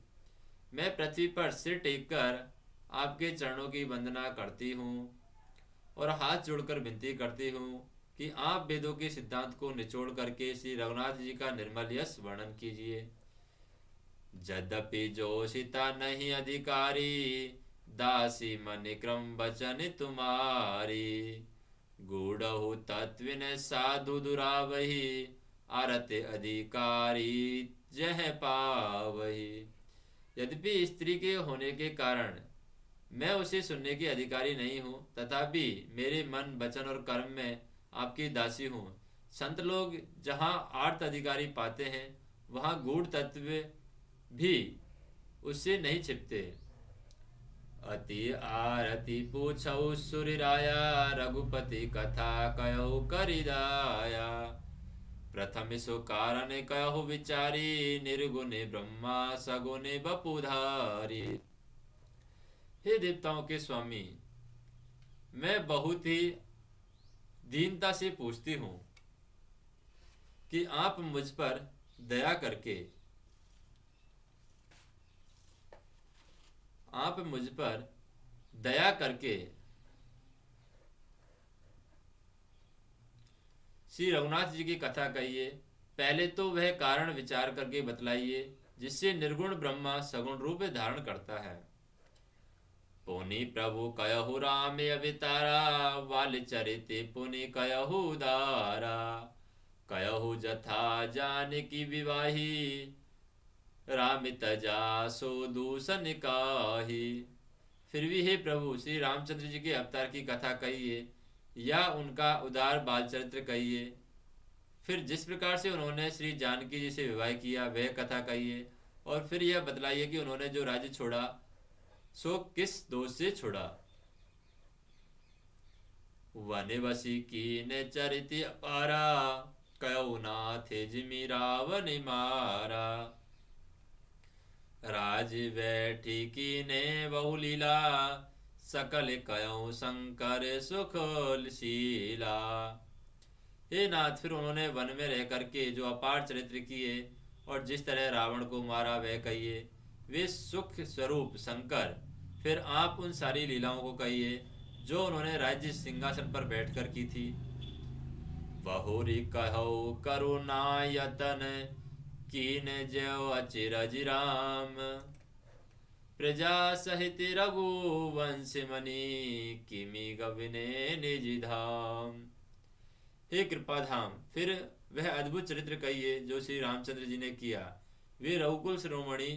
मैं पृथ्वी पर सिर टेक कर आपके चरणों की वंदना करती हूँ और हाथ जोड़कर विनती करती हूँ कि आप वेदों के सिद्धांत को निचोड़ करके श्री रघुनाथ जी का निर्मल यश वर्णन कीजिए। यद्यपि जोशिता नहीं अधिकारी, दासी मन क्रम वचन तुम्हारी। गूढ़हु तत्विन साधु दुरावही, आरत अधिकारी जह पावही। यद्यपि स्त्री के होने के कारण मैं उसे सुनने की अधिकारी नहीं हूँ, तथापि मेरे मन वचन और कर्म में आपकी दासी हूँ। संत लोग जहाँ आर्त अधिकारी पाते हैं, वहाँ गूढ़ तत्व भी उससे नहीं छिपते। अति आरती पूछौ सुरराया, रघुपति कथा कहु करिदाया। प्रथम सो कारण कहु विचारी, निर्गुण ब्रह्मा सगुण बपुधारी। हे देवताओं के स्वामी, मैं बहुत ही दीनता से पूछती हूँ कि आप मुझ पर दया करके श्री रघुनाथ जी की कथा कहिए। पहले तो वह कारण विचार करके बतलाइए जिससे निर्गुण ब्रह्मा सगुण रूप धारण करता है। पुनि प्रभु कहु राम अवतारा, वाल चरित पुनि कहु दारा। कहु जथा जानकी विवाही, राम तजा सो दूषण काही। फिर भी हे प्रभु श्री रामचंद्र जी के अवतार की कथा कहिए या उनका उदार बाल चरित्र कहिए। फिर जिस प्रकार से उन्होंने श्री जानकी जी से विवाह किया वह कथा कहिए, और फिर यह बतलाइए कि उन्होंने जो राज्य छोड़ा सो किस दोष से छोड़ा। वनवसी कीन चरित अपारा, कहु नाथ जिमि रावण मारा। राज बैठी कीने बहुलीला, सकल कहु शंकर सुख शीला। हे नाथ, फिर उन्होंने वन में रह करके जो अपार चरित्र किए और जिस तरह रावण को मारा वह कहिए। वे सुख स्वरूप शंकर, फिर आप उन सारी लीलाओं को कहिए जो उन्होंने राज्य सिंहासन पर बैठकर की थी। बहुरी कहो करुणायतन, कीन ज्यो अचिरज राम। प्रजा सहित रघुवंश मणि, किमि गविने निज धाम। हे कृपा धाम, फिर वह अद्भुत चरित्र कहिए जो श्री रामचंद्र जी ने किया। वे रघुकुल शिरोमणि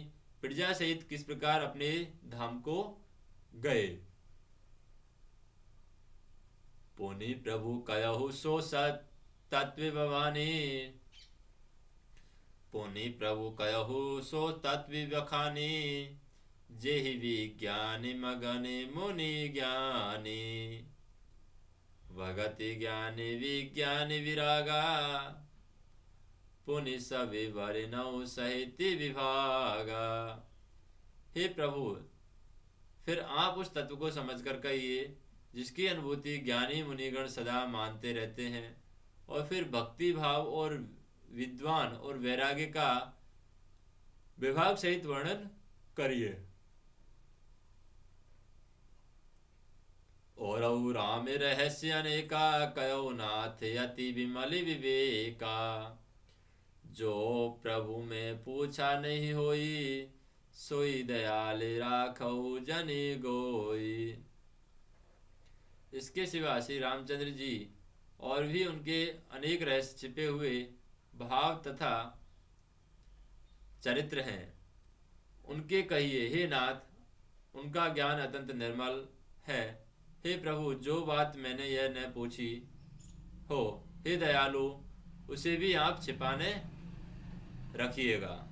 प्रजा सहित किस प्रकार अपने धाम को गए। पुनि प्रभु कयहु सो सत तत्व भवानी। पुनि प्रभु कयहु सो तत्व बखानी, जेहि विज्ञानी मगन मुनि ज्ञानी। भगति ज्ञानी विज्ञानी विरागा, पुनि सभी वर्णौ सहित विभागा। हे प्रभु, फिर आप उस तत्व को समझकर कहिए जिसकी अनुभूति ज्ञानी मुनिगण सदा मानते रहते हैं, और फिर भक्ति भाव और विद्वान और वैराग्य का विभाग सहित वर्णन करिए। और राम रहस्य अनेका, कयो नाथ अति विमल विवेका। जो प्रभु में पूछा नहीं होई, सोई दयाल राखौ जनि गोई। इसके सिवा श्री रामचंद्र जी और भी उनके अनेक रहस्य छिपे हुए भाव तथा चरित्र हैं, उनके कहिए। हे नाथ, उनका ज्ञान अत्यंत निर्मल है। हे प्रभु, जो बात मैंने यह न पूछी हो, हे दयालु, उसे भी आप छिपाने रखिएगा।